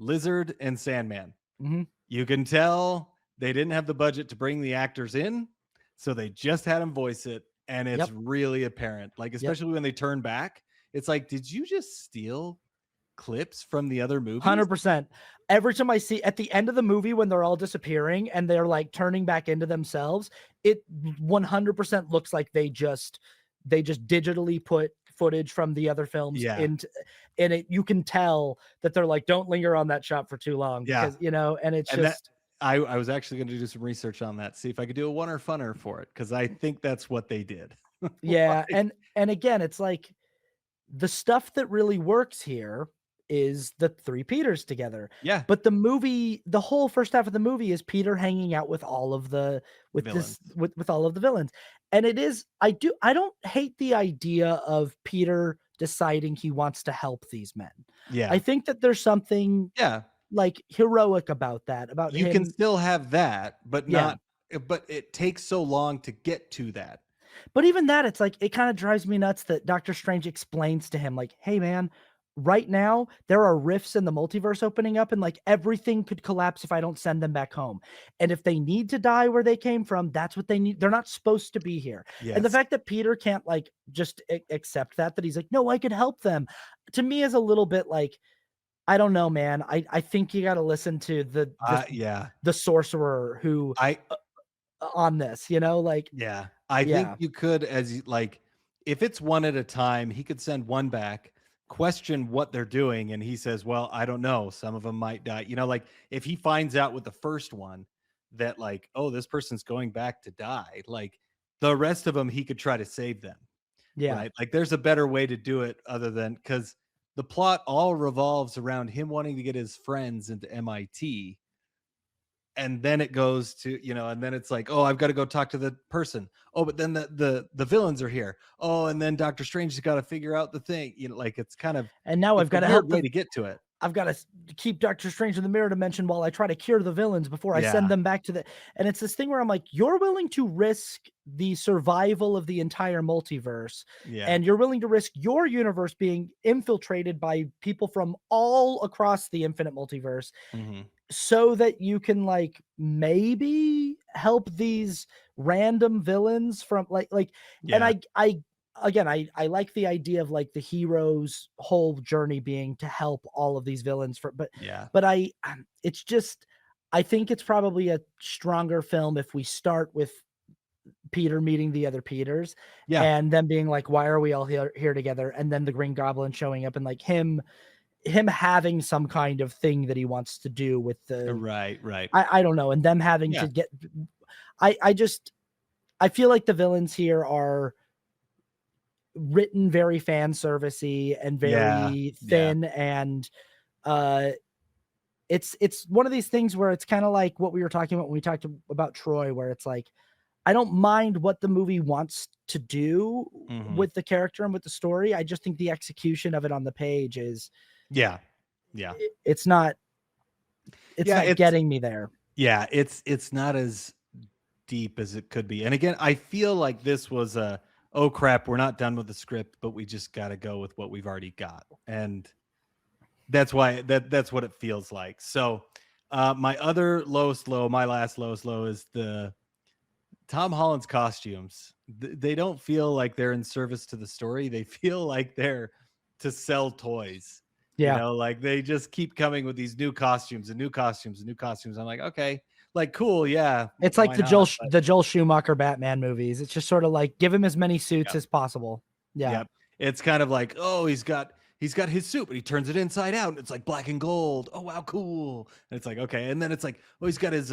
Lizard and Sandman. Mhm. You can tell they didn't have the budget to bring the actors in, so they just had them voice it, and it's Yep. really apparent. Like, Yep. especially when they turn back, it's like, did you just steal clips from the other movies? 100%. Every time I see at the end of the movie when they're all disappearing and they're like turning back into themselves, it 100% looks like they just digitally put footage from the other films Yeah. into, and it, you can tell that they're like, don't linger on that shot for too long Yeah. because, you know, and it's And that just, I was actually going to do some research on that, see if I could do a one or funner for it, because I think that's what they did. yeah. Like, And again, it's like the stuff that really works here is the three Peters together. yeah, But the movie, the whole first half of the movie is Peter hanging out with all of the villains. with all of the villains. And it is, I don't hate the idea of Peter deciding he wants to help these men. I Yeah. think that there's something Yeah. like heroic about that, about You can him. still have that, but Yeah. not, but it takes so long to get to that. But even that, it's like it kind of drives me nuts that Doctor Strange explains to him, like, hey man, right now there are rifts in the multiverse opening up, and like everything could collapse if I don't send them back home. And if they need to die where they came from, that's what they need. They're not supposed to be here. And the Yes. fact that Peter can't like just accept that he's like, no, I could help them, to me is a little bit like, I don't know, man. I think you got to listen to Yeah. the sorcerer who I on this, you know, like, Yeah. I think yeah, you could, like, if it's one at a time, he could send one back, question what they're doing, and he says, "Well, I don't know. Some of them might die." You know, like if he finds out with the first one that, like, oh, this person's going back to die, like the rest of them, he could try to save them, yeah. right? Like, there's a better way to do it other than because the plot all revolves around him wanting to get his friends into MIT, and then it goes to, and then it's like, oh, I've got to go talk to the person. Oh, but then the villains are here. Oh, and then Doctor Strange has got to figure out the thing. Like it's kind of, And now I've it's a got to weird help way to get to it. I've got to keep Doctor Strange in the mirror dimension while I try to cure the villains before I send Yeah. them back to the. And it's this thing where I'm like, you're willing to risk the survival of the entire multiverse, Yeah. and you're willing to risk your universe being infiltrated by people from all across the infinite multiverse, Hmm. so that you can like maybe help these random villains from and Yeah. I again, I like the idea of like the hero's whole journey being to help all of these villains Yeah. but it's just, I think it's probably a stronger film if we start with Peter meeting the other Peters Yeah. and them being like, why are we all here together, and then the Green Goblin showing up and like him having some kind of thing that he wants to do with the, Right. Right. I don't know, and them having Yeah. to get, I just, I feel like the villains here are written very fan servicey and Yeah. very Yeah. thin, and uh it's one of these things where it's kind of like what we were talking about when we talked about Troy, where it's like, I don't mind what the movie wants to do Hmm. with the character and with the story. I just think the execution of it on the page is, Yeah. Yeah. it's not, Yeah. getting me there. Yeah. It's not as deep as it could be. And again, I feel like this was a, oh crap, we're not done with the script, but we just got to go with what we've already got. And that's why that's what it feels like. So my other lowest low, my last lowest low is the Tom Holland's costumes. They don't feel like they're in service to the story. They feel like they're to sell toys. Yeah. Like they just keep coming with these new costumes and new costumes and new costumes. I'm like, okay, like cool, yeah. It's like Why not? But The Joel Schumacher Batman movies. It's just sort of like, give him as many suits yeah. as possible. Yeah. Yep. It's kind of like, oh, he's got his suit, but he turns it inside out and it's like black and gold. Oh wow, cool. And it's like, okay. And then it's like, oh, he's got his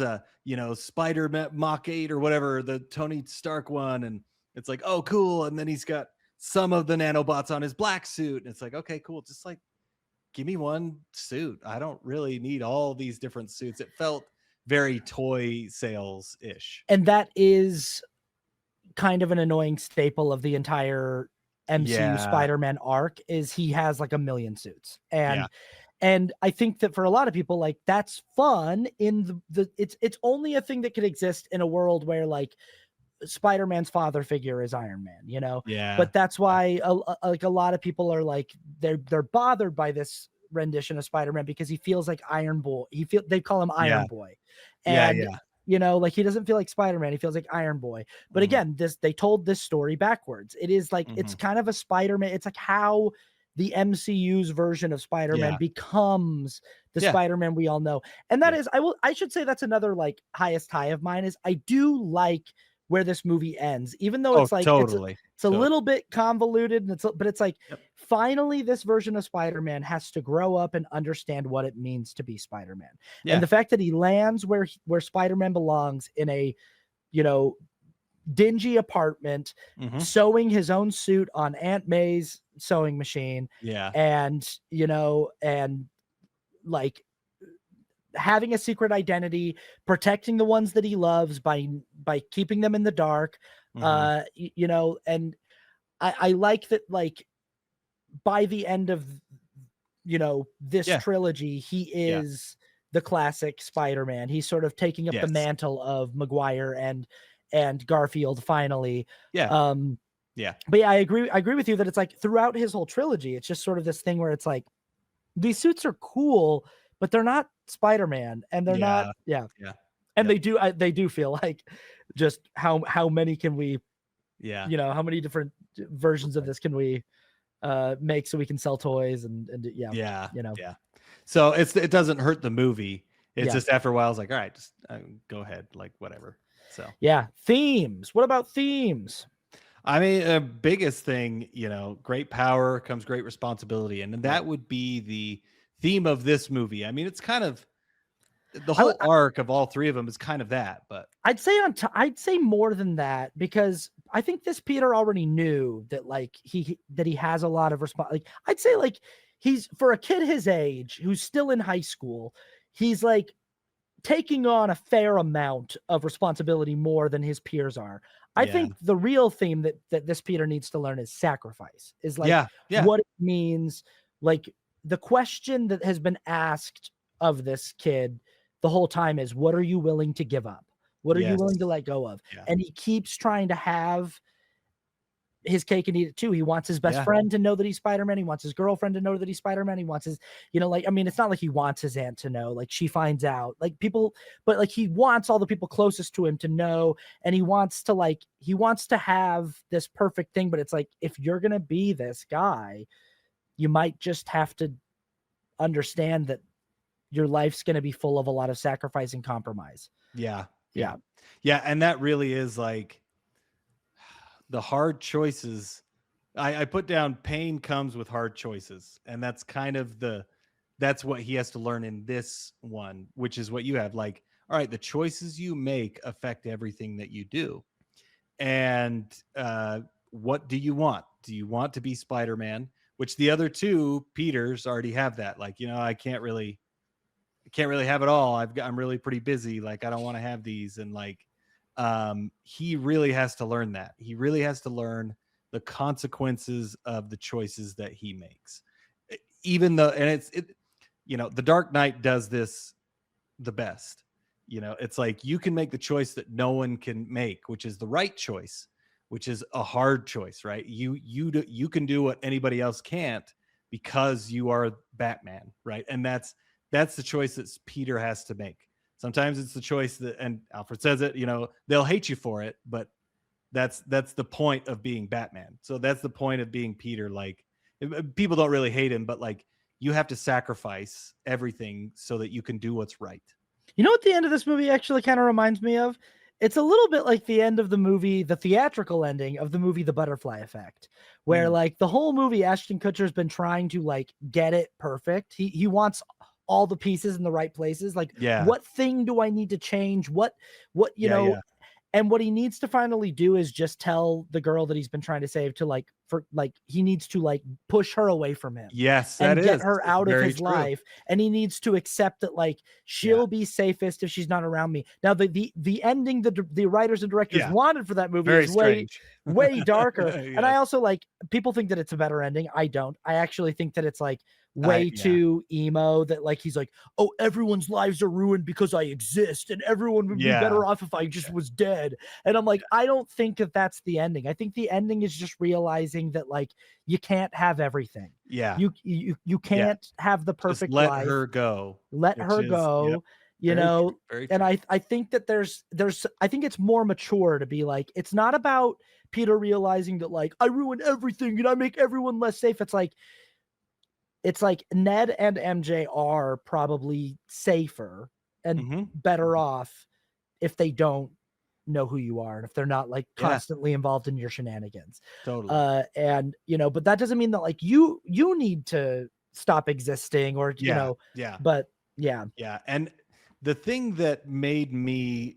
Spider Mach 8 or whatever, the Tony Stark one. And it's like, oh, cool. And then he's got some of the nanobots on his black suit. And it's like, okay, cool. Just like give me one suit. I don't really need all these different suits. It felt very toy sales-ish. And that is kind of an annoying staple of the entire MCU Yeah. Spider-Man arc, is he has like a million suits. And Yeah. and I think that for a lot of people, like, that's fun in the it's only a thing that could exist in a world where like Spider-Man's father figure is Iron Man, you know? Yeah. But that's why like a lot of people are like, they're bothered by this rendition of Spider-Man because he feels like Iron Boy. They call him Yeah. Iron Boy. Yeah. And Yeah. you know, like he doesn't feel like Spider-Man, he feels like Iron Boy. But Mhm. again, they told this story backwards. It is like, it's kind of a Spider-Man, it's like how the MCU's version of Spider-Man Yeah. becomes the Yeah. Spider-Man we all know. And that Yeah. is, I should say that's another like highest high of mine, is I do like where this movie ends, even though Oh, it's like, totally. it's a little bit convoluted, and but it's like, Yep. finally this version of Spider-Man has to grow up and understand what it means to be Spider-Man. Yeah. And the fact that he lands where Spider-Man belongs, in a, you know, dingy apartment, Mhm. sewing his own suit on Aunt May's sewing machine, Yeah. and you know, and like having a secret identity, protecting the ones that he loves by keeping them in the dark. Mhm. You know, and I like that, like, by the end of, you know, this Yeah. trilogy, he Yeah. is the classic Spider-Man. He's sort of taking up the Yes. mantle of Maguire and Garfield finally. Yeah. Um Yeah. but yeah, I agree with you that it's like throughout his whole trilogy, it's just sort of this thing where it's like, these suits are cool, but they're not Spider-Man, and they're not, Yeah. and Yep. they do feel like just how many can we, Yeah. how many different versions of this can we make so we can sell toys and Yeah. Yeah. So it doesn't hurt the movie. It's Yeah. just after a while, it's like, all right, just go ahead, like whatever. So yeah. Themes. What about themes? I mean, biggest thing, great power comes great responsibility, and that would be the theme of this movie. I mean, it's kind of the whole arc of all three of them is kind of that, but I'd say more than that, because I think this Peter already knew that like he has a lot of like I'd say like he's, for a kid his age who's still in high school, he's like taking on a fair amount of responsibility more than his peers are. I think the real theme that this Peter needs to learn is sacrifice, is like what it means. Like the question that has been asked of this kid the whole time is, what are you willing to give up? What are you willing to let go of? And he keeps trying to have his cake and eat it too. He wants his best friend to know that he's Spider-Man. He wants his girlfriend to know that he's Spider-Man. He wants his, like, I mean, it's not like he wants his aunt to know, like she finds out, like people, but like he wants all the people closest to him to know. And he wants to have this perfect thing. But it's like, if you're going to be this guy, you might just have to understand that your life's going to be full of a lot of sacrifice and compromise. Yeah. And that really is like the hard choices. I put down pain comes with hard choices. And that's kind of that's what he has to learn in this one, which is what you have. Like, all right, the choices you make affect everything that you do. And what do you want? Do you want to be Spider-Man? Which the other two Peters already have that. Like, I can't really have it all. I'm really pretty busy. Like, I don't want to have these. And like, he really has to learn that. He really has to learn the consequences of the choices that he makes. Even though, and the Dark Knight does this the best. It's like you can make the choice that no one can make, which is the right choice, which is a hard choice, right? You can do what anybody else can't because you are Batman, right? And that's the choice that Peter has to make. Sometimes it's the choice that, and Alfred says it, they'll hate you for it, but that's the point of being Batman. So that's the point of being Peter. Like, people don't really hate him, but like, you have to sacrifice everything so that you can do what's right. You know what the end of this movie actually kind of reminds me of? It's a little bit like the end of the movie, the theatrical ending of the movie, The Butterfly Effect, where like the whole movie, Ashton Kutcher's been trying to like get it perfect. He wants all the pieces in the right places. Like, what thing do I need to change? What, and what he needs to finally do is just tell the girl that he's been trying to save to he needs to push her away from him. Yes, and get her out of his life. And he needs to accept that like she'll be safest if she's not around me. Now the ending the writers and directors wanted for that movie is way darker. And I also people think that it's a better ending. I don't. I actually think that it's like way too emo, that like he's like, oh, everyone's lives are ruined because I exist and everyone would be better off if I just was dead. And I'm like, I don't think that that's the ending. I think the ending is just realizing that like you can't have everything. You can't have the perfect just let life. her go. Let her go. Very true. And I think that there's I think it's more mature to be like, it's not about Peter realizing that like I ruin everything and I make everyone less safe. It's like Ned and MJ are probably safer and better off if they don't know who you are and if they're not like constantly involved in your shenanigans. Totally. And but that doesn't mean that like you need to stop existing or but and the thing that made me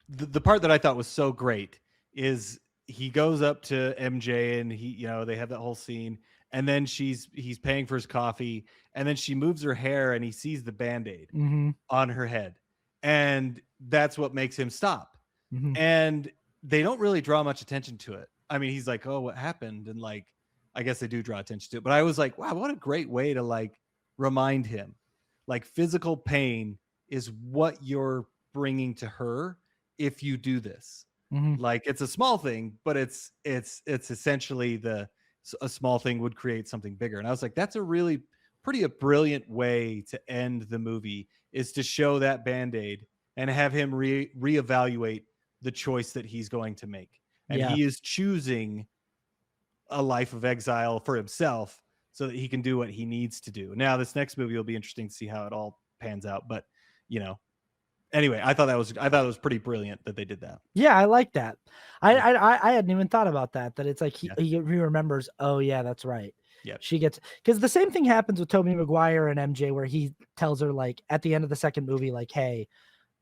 the part that I thought was so great is he goes up to MJ and he they have that whole scene, and then he's paying for his coffee, and then she moves her hair and he sees the Band-Aid on her head, and that's what makes him stop. And they don't really draw much attention to it. I mean, he's like, oh, what happened? And like, I guess they do draw attention to it, but I was like, wow, what a great way to like remind him, like physical pain is what you're bringing to her if you do this. Like, it's a small thing, but it's essentially a small thing would create something bigger. And I was like, that's a really pretty a brilliant way to end the movie is to show that Band-Aid and have him reevaluate the choice that he's going to make. And Yeah. he is choosing a life of exile for himself so that he can do what he needs to do. Now, this next movie will be interesting to see how it all pans out. But, anyway, I thought it was pretty brilliant that they did that. Yeah, I like that. I hadn't even thought about that. That it's like he remembers. Oh yeah, that's right. Yeah, she gets, because the same thing happens with Tobey Maguire and MJ, where he tells her like at the end of the second movie, like, "Hey,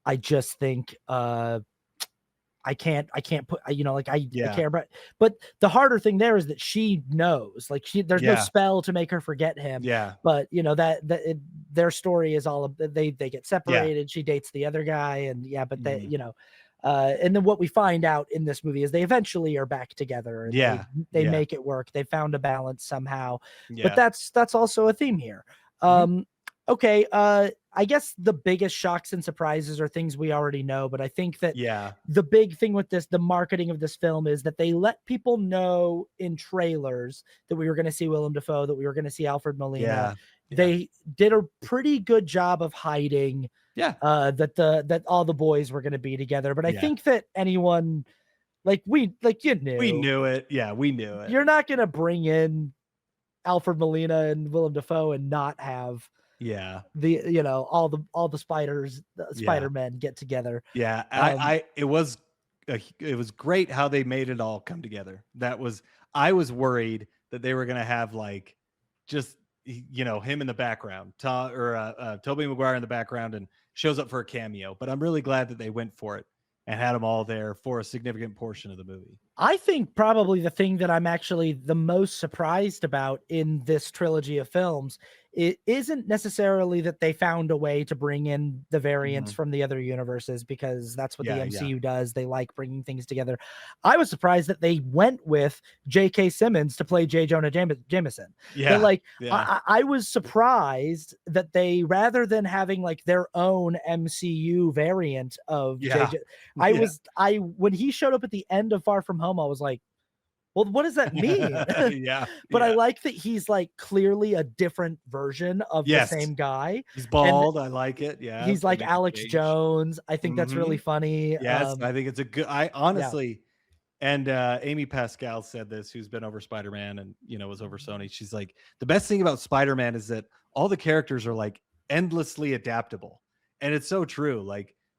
I just think I can't put, I care." But the harder thing there is that she knows, like there's no spell to make her forget him. Yeah. But their story is all they get separated. She dates the other guy, and but they, and then what we find out in this movie is they eventually are back together. And they make it work. They found a balance somehow. But that's also a theme here. Okay. I guess the biggest shocks and surprises are things we already know, but I think that the big thing with this, the marketing of this film, is that they let people know in trailers that we were going to see Willem Dafoe, that we were going to see Alfred Molina. They did a pretty good job of hiding that all the boys were going to be together. But I think that anyone we knew it. Yeah, we knew it. You're not going to bring in Alfred Molina and Willem Dafoe and not have all the Spider-Men get together. It was great how they made it all come together. I was worried that they were gonna have just him in the background, Tobey Maguire in the background, and shows up for a cameo, but I'm really glad that they went for it and had them all there for a significant portion of the movie. I think probably the thing that I'm actually the most surprised about in this trilogy of films, it isn't necessarily that they found a way to bring in the variants from the other universes, because that's what the MCU does. They like bringing things together. I was surprised that they went with J.K. Simmons to play J. Jonah Jameson. I was surprised that they, rather than having their own MCU variant of when he showed up at the end of Far From Home, I was like, well, what does that mean? But I like that he's clearly a different version of the same guy. He's bald. I like it. Yeah. He's like Alex Jones. I think that's really funny. Yes. I think it's I honestly, and Amy Pascal said this, who's been over Spider-Man and, was over Sony. She's like, the best thing about Spider-Man is that all the characters are endlessly adaptable. And it's so true.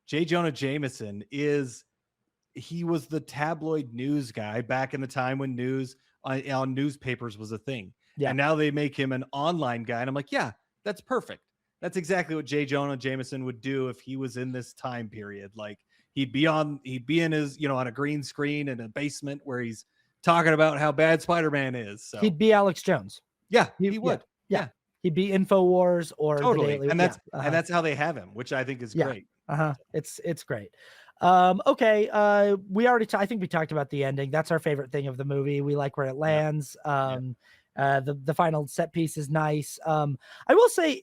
J. Jonah Jameson he was the tabloid news guy back in the time when news on newspapers was a thing. And now they make him an online guy. And I'm like, yeah, that's perfect. That's exactly what J. Jonah Jameson would do if he was in this time period. He'd be in his, on a green screen in a basement where he's talking about how bad Spider-Man is. So he'd be Alex Jones. Yeah, he would. Yeah. He'd be InfoWars or totally. The Daily, and that's how they have him, which I think is great. It's great. Okay. I think we talked about the ending. That's our favorite thing of the movie. We like where it lands. The final set piece is nice. I will say,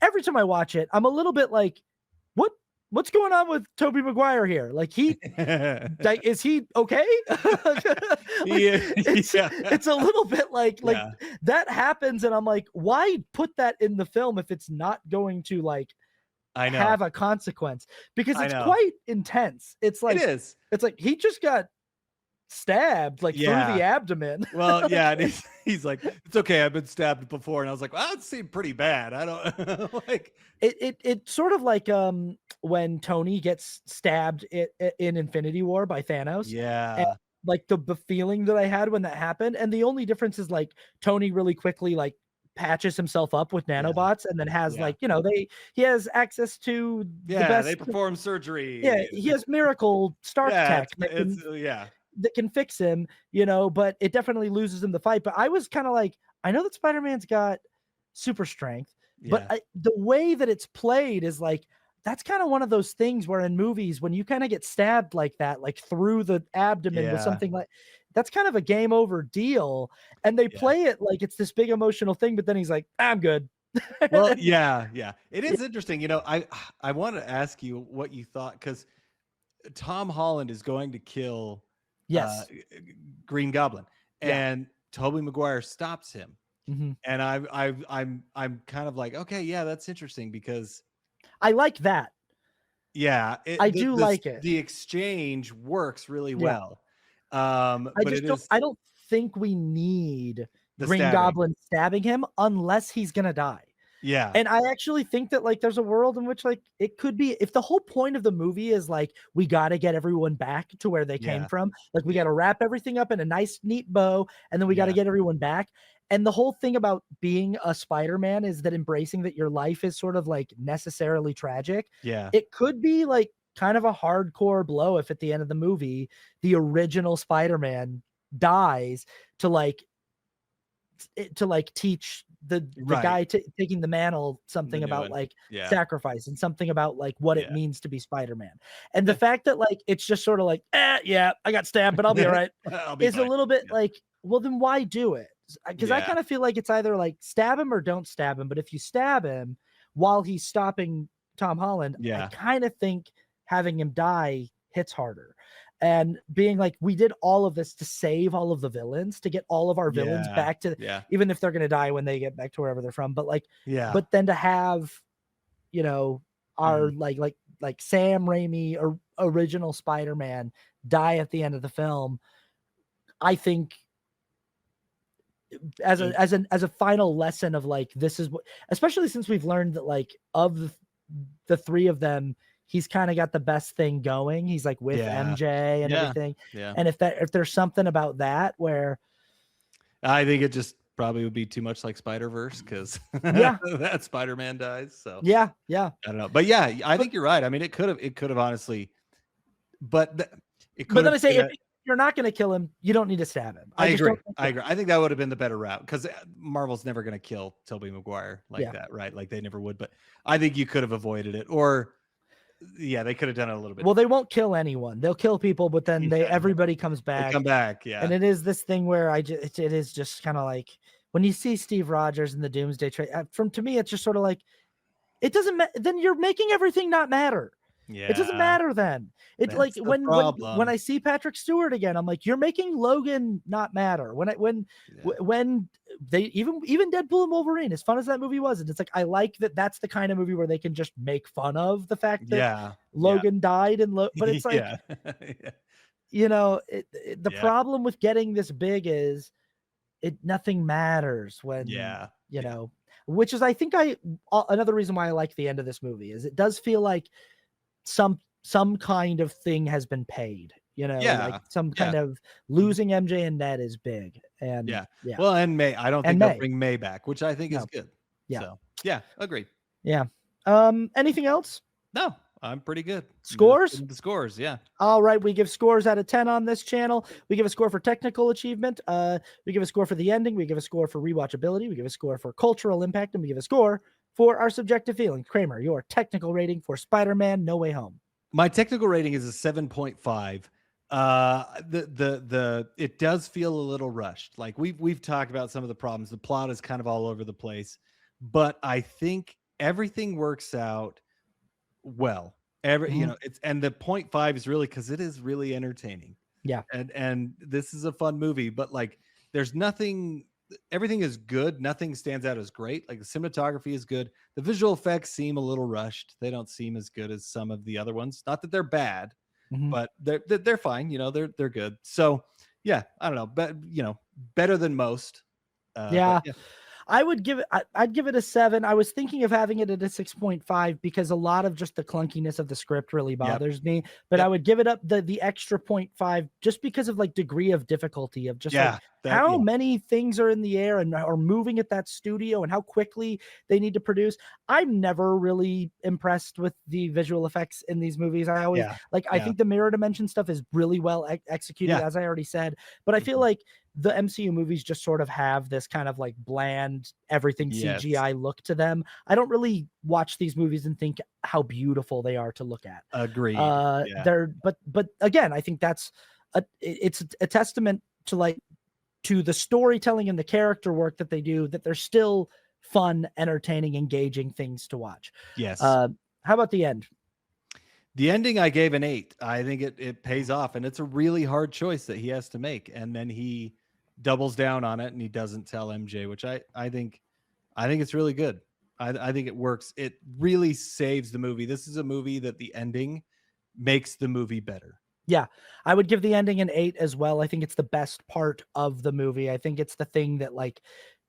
every time I watch it, I'm a little bit like, what's going on with Tobey Maguire here? Is he okay? It's a little bit that happens. And I'm like, why put that in the film if it's not going to have a consequence? Because it's quite intense. It's it is. It's he just got stabbed through the abdomen. Well, and he's like, it's okay, I've been stabbed before. And I was like, well, that seemed pretty bad. I don't it sort of when Tony gets stabbed in Infinity War by Thanos. And the feeling that I had when that happened. And the only difference is Tony really quickly patches himself up with nanobots and then has he has access to the best. They perform surgery. He has miracle Stark tech that can fix him, but it definitely loses him the fight. But I was kind of I know that Spider-Man's got super strength, but the way that it's played is that's kind of one of those things where in movies, when you kind of get stabbed like that, through the abdomen with something that's kind of a game over deal. And they play it it's this big emotional thing, but then he's like, I'm good. Well, it is interesting. I want to ask you what you thought, because Tom Holland is going to kill Green Goblin, and Tobey Maguire stops him. And I'm kind of like, okay, yeah, that's interesting because I like that. yeah, I do like it. the exchange works really Yeah. well. I But just it don't is I don't think we need the Green stabbing. Goblin stabbing him unless he's gonna die. Yeah. And I actually think that, like, there's a world in which, like, it could be if the whole point of the movie is, like, we gotta get everyone back to where they came Yeah. from, like, we Yeah. gotta wrap everything up in a nice, neat bow, and then we gotta Yeah. get everyone back, and the whole thing about being a Spider-Man is that embracing that your life is sort of, like, necessarily tragic. Yeah. It could be, like, kind of a hardcore blow if at the end of the movie, the original Spider-Man dies to, like, teach the Right. guy taking the mantle The something new about one. like Yeah. sacrifice and something about like what it Yeah. means to be Spider-Man. And the Yeah. fact that like it's just sort of like, yeah, I got stabbed, but I'll be all right, I'll be is a fine. little bit Yeah. like, well, then why do it? Because I Yeah. kind of feel like it's either like stab him or don't stab him. But if you stab him while he's stopping Tom Holland, I Yeah. kind of think having him die hits harder. And being like, we did all of this to save all of the villains, to get all of our villains Yeah. back to, Yeah. even if they're going to die when they get back to wherever they're from, but like, Yeah. but then to have, you know, our Mhm. like Sam Raimi or original Spider-Man die at the end of the film, I think as a final lesson of like, this is what, especially since we've learned that like of the three of them, he's kind of got the best thing going. He's like with Yeah. MJ and Yeah. everything. Yeah. And if there's something about that where I think it just probably would be too much like Spider-Verse because yeah, that Spider-Man dies. So yeah, I don't know. But yeah, I think you're right. I mean, it could have honestly, but it could but then have I say been if you're not going to kill him, you don't need to stab him. I just agree. don't think I agree. I think that would have been the better route because Marvel's never going to kill Tobey Maguire like that, right? Like they never would. But I think you could have avoided it, or yeah, they could have done it a little bit. Well, they won't kill anyone. They'll kill people, but then everybody comes They back. come back, yeah. And it is this thing where it is just kind of like when you see Steve Rogers in the Doomsday trade. To me, it's just sort of like it doesn't. Then you're making everything not matter. Yeah, it doesn't matter then. It's like the problem. when I see Patrick Stewart again, I'm like, you're making Logan not matter. When they even Deadpool and Wolverine, as fun as that movie was, and it's like I like that's the kind of movie where they can just make fun of the fact that Logan died and but it's like you know the problem with getting this big is nothing matters when you know, which is I think another reason why I like the end of this movie is it does feel like some kind of thing has been paid, you know, like some kind of losing MJ and Ned is big. And well, and May, I don't think they'll bring May back, which I think is good. So agreed. Anything else? No, I'm pretty good. Scores? The scores, yeah. All right, we give scores out of 10 on this channel. We give a score for technical achievement. We give a score for the ending. We give a score for rewatchability. We give a score for cultural impact, and we give a score for our subjective feelings. Kramer, your technical rating for Spider-Man No Way Home. My technical rating is a 7.5. It does feel a little rushed. Like we've talked about some of the problems. The plot is kind of all over the place, but I think everything works out well. You know, and the 0.5 is really because it is really entertaining. Yeah. And this is a fun movie, but like there's nothing, everything is good. Nothing stands out as great. Like the cinematography is good. The visual effects seem a little rushed. They don't seem as good as some of the other ones. Not that they're bad, but they're fine. You know, they're good. So yeah, I don't know, but you know, better than most. I would give it, I'd give it a 7. I was thinking of having it at a 6.5 because a lot of just the clunkiness of the script really bothers me, but I would give it up the extra 0.5 just because of like degree of difficulty of just how many things are in the air and are moving at that studio and how quickly they need to produce. I'm never really impressed with the visual effects in these movies. I always I think the mirror dimension stuff is really well executed, as I already said, but I feel like the MCU movies just sort of have this kind of like bland, everything CGI look to them. I don't really watch these movies and think how beautiful they are to look at. Agreed. But again, I think that's it's a testament to to the storytelling and the character work that they do, that they're still fun, entertaining, engaging things to watch. Yes. How about the end? The ending, I gave an 8. I think it pays off, and it's a really hard choice that he has to make. And then he doubles down on it and he doesn't tell MJ, which I think it's really good. I think it works. It really saves the movie. This is a movie that the ending makes the movie better. Yeah, I would give the ending an 8 as well. I think it's the best part of the movie. I think it's the thing that like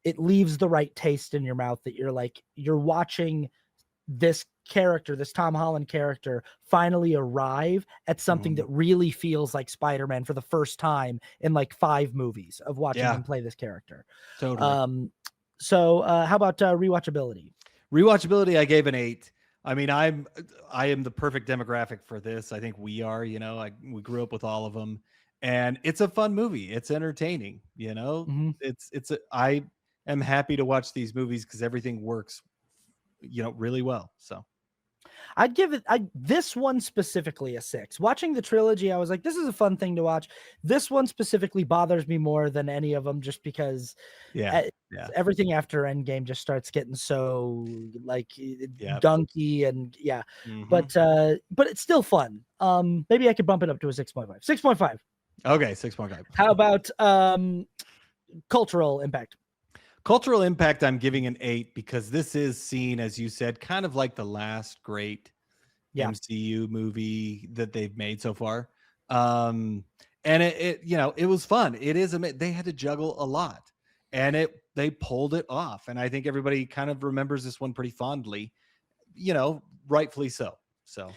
it leaves the right taste in your mouth, that you're watching this character, this Tom Holland character, finally arrive at something that really feels like Spider-Man for the first time in like 5 movies of watching him play this character. Totally. So how about rewatchability? Rewatchability, I gave an 8. I mean, I am the perfect demographic for this. I think we are, we grew up with all of them, and it's a fun movie. It's entertaining, I am happy to watch these movies because everything works, really well. So I'd give it this one specifically a 6. Watching the trilogy, I was like, this is a fun thing to watch. This one specifically bothers me more than any of them, just because everything after Endgame just starts getting so like gunky and but it's still fun. Maybe I could bump it up to a 6.5. 6.5. Okay, 6.5. How about cultural impact? Cultural impact, I'm giving an 8 because this is seen, as you said, kind of like the last great MCU movie that they've made so far. And it was fun. It is, they had to juggle a lot, and they pulled it off. And I think everybody kind of remembers this one pretty fondly, rightfully so. So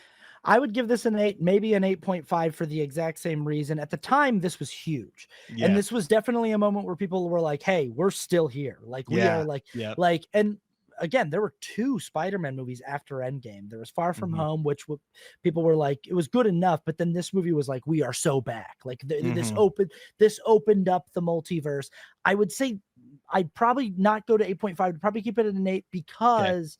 I would give this an 8, maybe an 8.5 for the exact same reason. At the time, this was huge. Yeah. And this was definitely a moment where people were like, hey, we're still here. Like, we are and again, there were 2 Spider-Man movies after Endgame. There was Far From Home, which people were like, it was good enough. But then this movie was like, we are so back. Like this opened up the multiverse. I would say I'd probably not go to 8.5. I'd probably keep it at an 8 because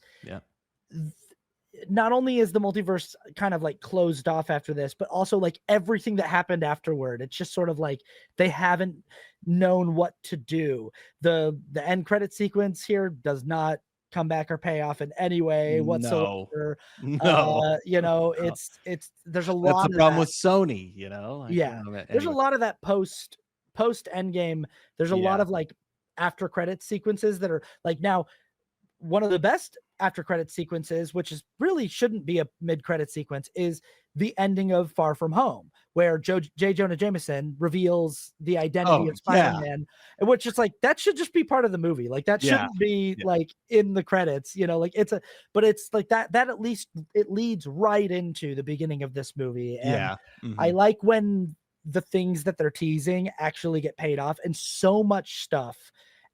not only is the multiverse kind of like closed off after this, but also like everything that happened afterward, it's just sort of like they haven't known what to do. The end credit sequence here does not come back or pay off in any way whatsoever. No. It's there's a lot. That's the problem with Sony, There's a lot of that post Endgame. There's a lot of like after credit sequences that are like, now one of the best after credit sequences, which is really shouldn't be a mid credit sequence, is the ending of Far From Home, where J. Jonah Jameson reveals the identity of Spider-Man, which is like, that should just be part of the movie. Like that shouldn't be like in the credits, like but it's like that at least it leads right into the beginning of this movie. And I like when the things that they're teasing actually get paid off. And so much stuff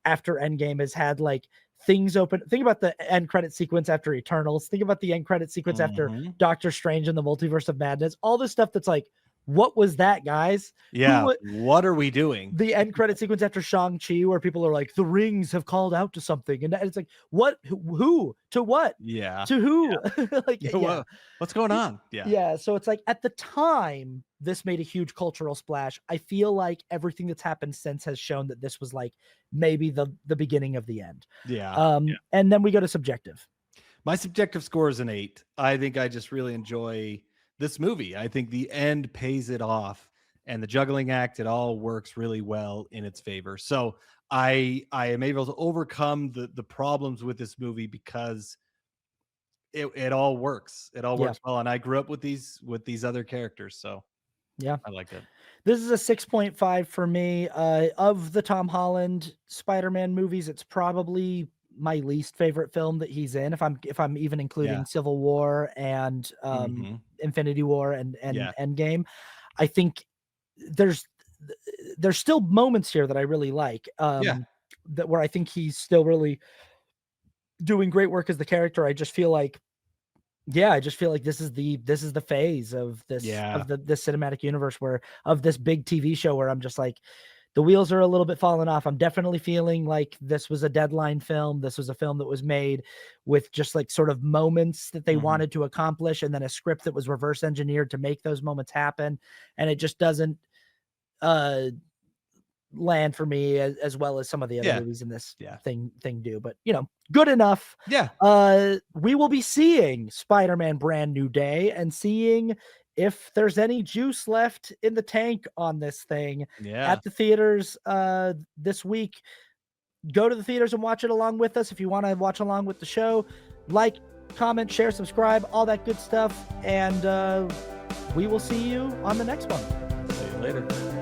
after Endgame has had like things open. Think about the end credit sequence after Eternals. Think about the end credit sequence after Doctor Strange and the Multiverse of Madness. All this stuff that's like, what was that, guys? Yeah, what are we doing? The end credit sequence after Shang-Chi, where people are like, the rings have called out to something. And it's like, what? Who? To what? Yeah. To who? Like, what's going on? Yeah. So it's like, at the time, this made a huge cultural splash. I feel like everything that's happened since has shown that this was like maybe the beginning of the end. And then we go to subjective. My subjective score is an 8. I think I just really enjoy this movie. I think the end pays it off, and the juggling act, it all works really well in its favor. So I am able to overcome the problems with this movie because it all works. It all works well. And I grew up with these other characters. So I liked it. This is a 6.5 for me. Of the Tom Holland Spider-Man movies, it's probably my least favorite film that he's in, if I'm even including Civil War and Infinity War and Endgame. I think there's still moments here that I really like, that where I think he's still really doing great work as the character. I just feel like this is the phase of this of the cinematic universe of this big TV show where I'm just like, the wheels are a little bit falling off. I'm definitely feeling like this was a deadline film. This was a film that was made with just like sort of moments that they wanted to accomplish, and then a script that was reverse engineered to make those moments happen. And it just doesn't land for me as well as some of the other movies in this thing do. But good enough. We will be seeing Spider-Man Brand New Day and seeing if there's any juice left in the tank on this thing Yeah. at the theaters this week, go to the theaters and watch it along with us. If you want to watch along with the show, like, comment, share, subscribe, all that good stuff. And we will see you on the next one. See you later.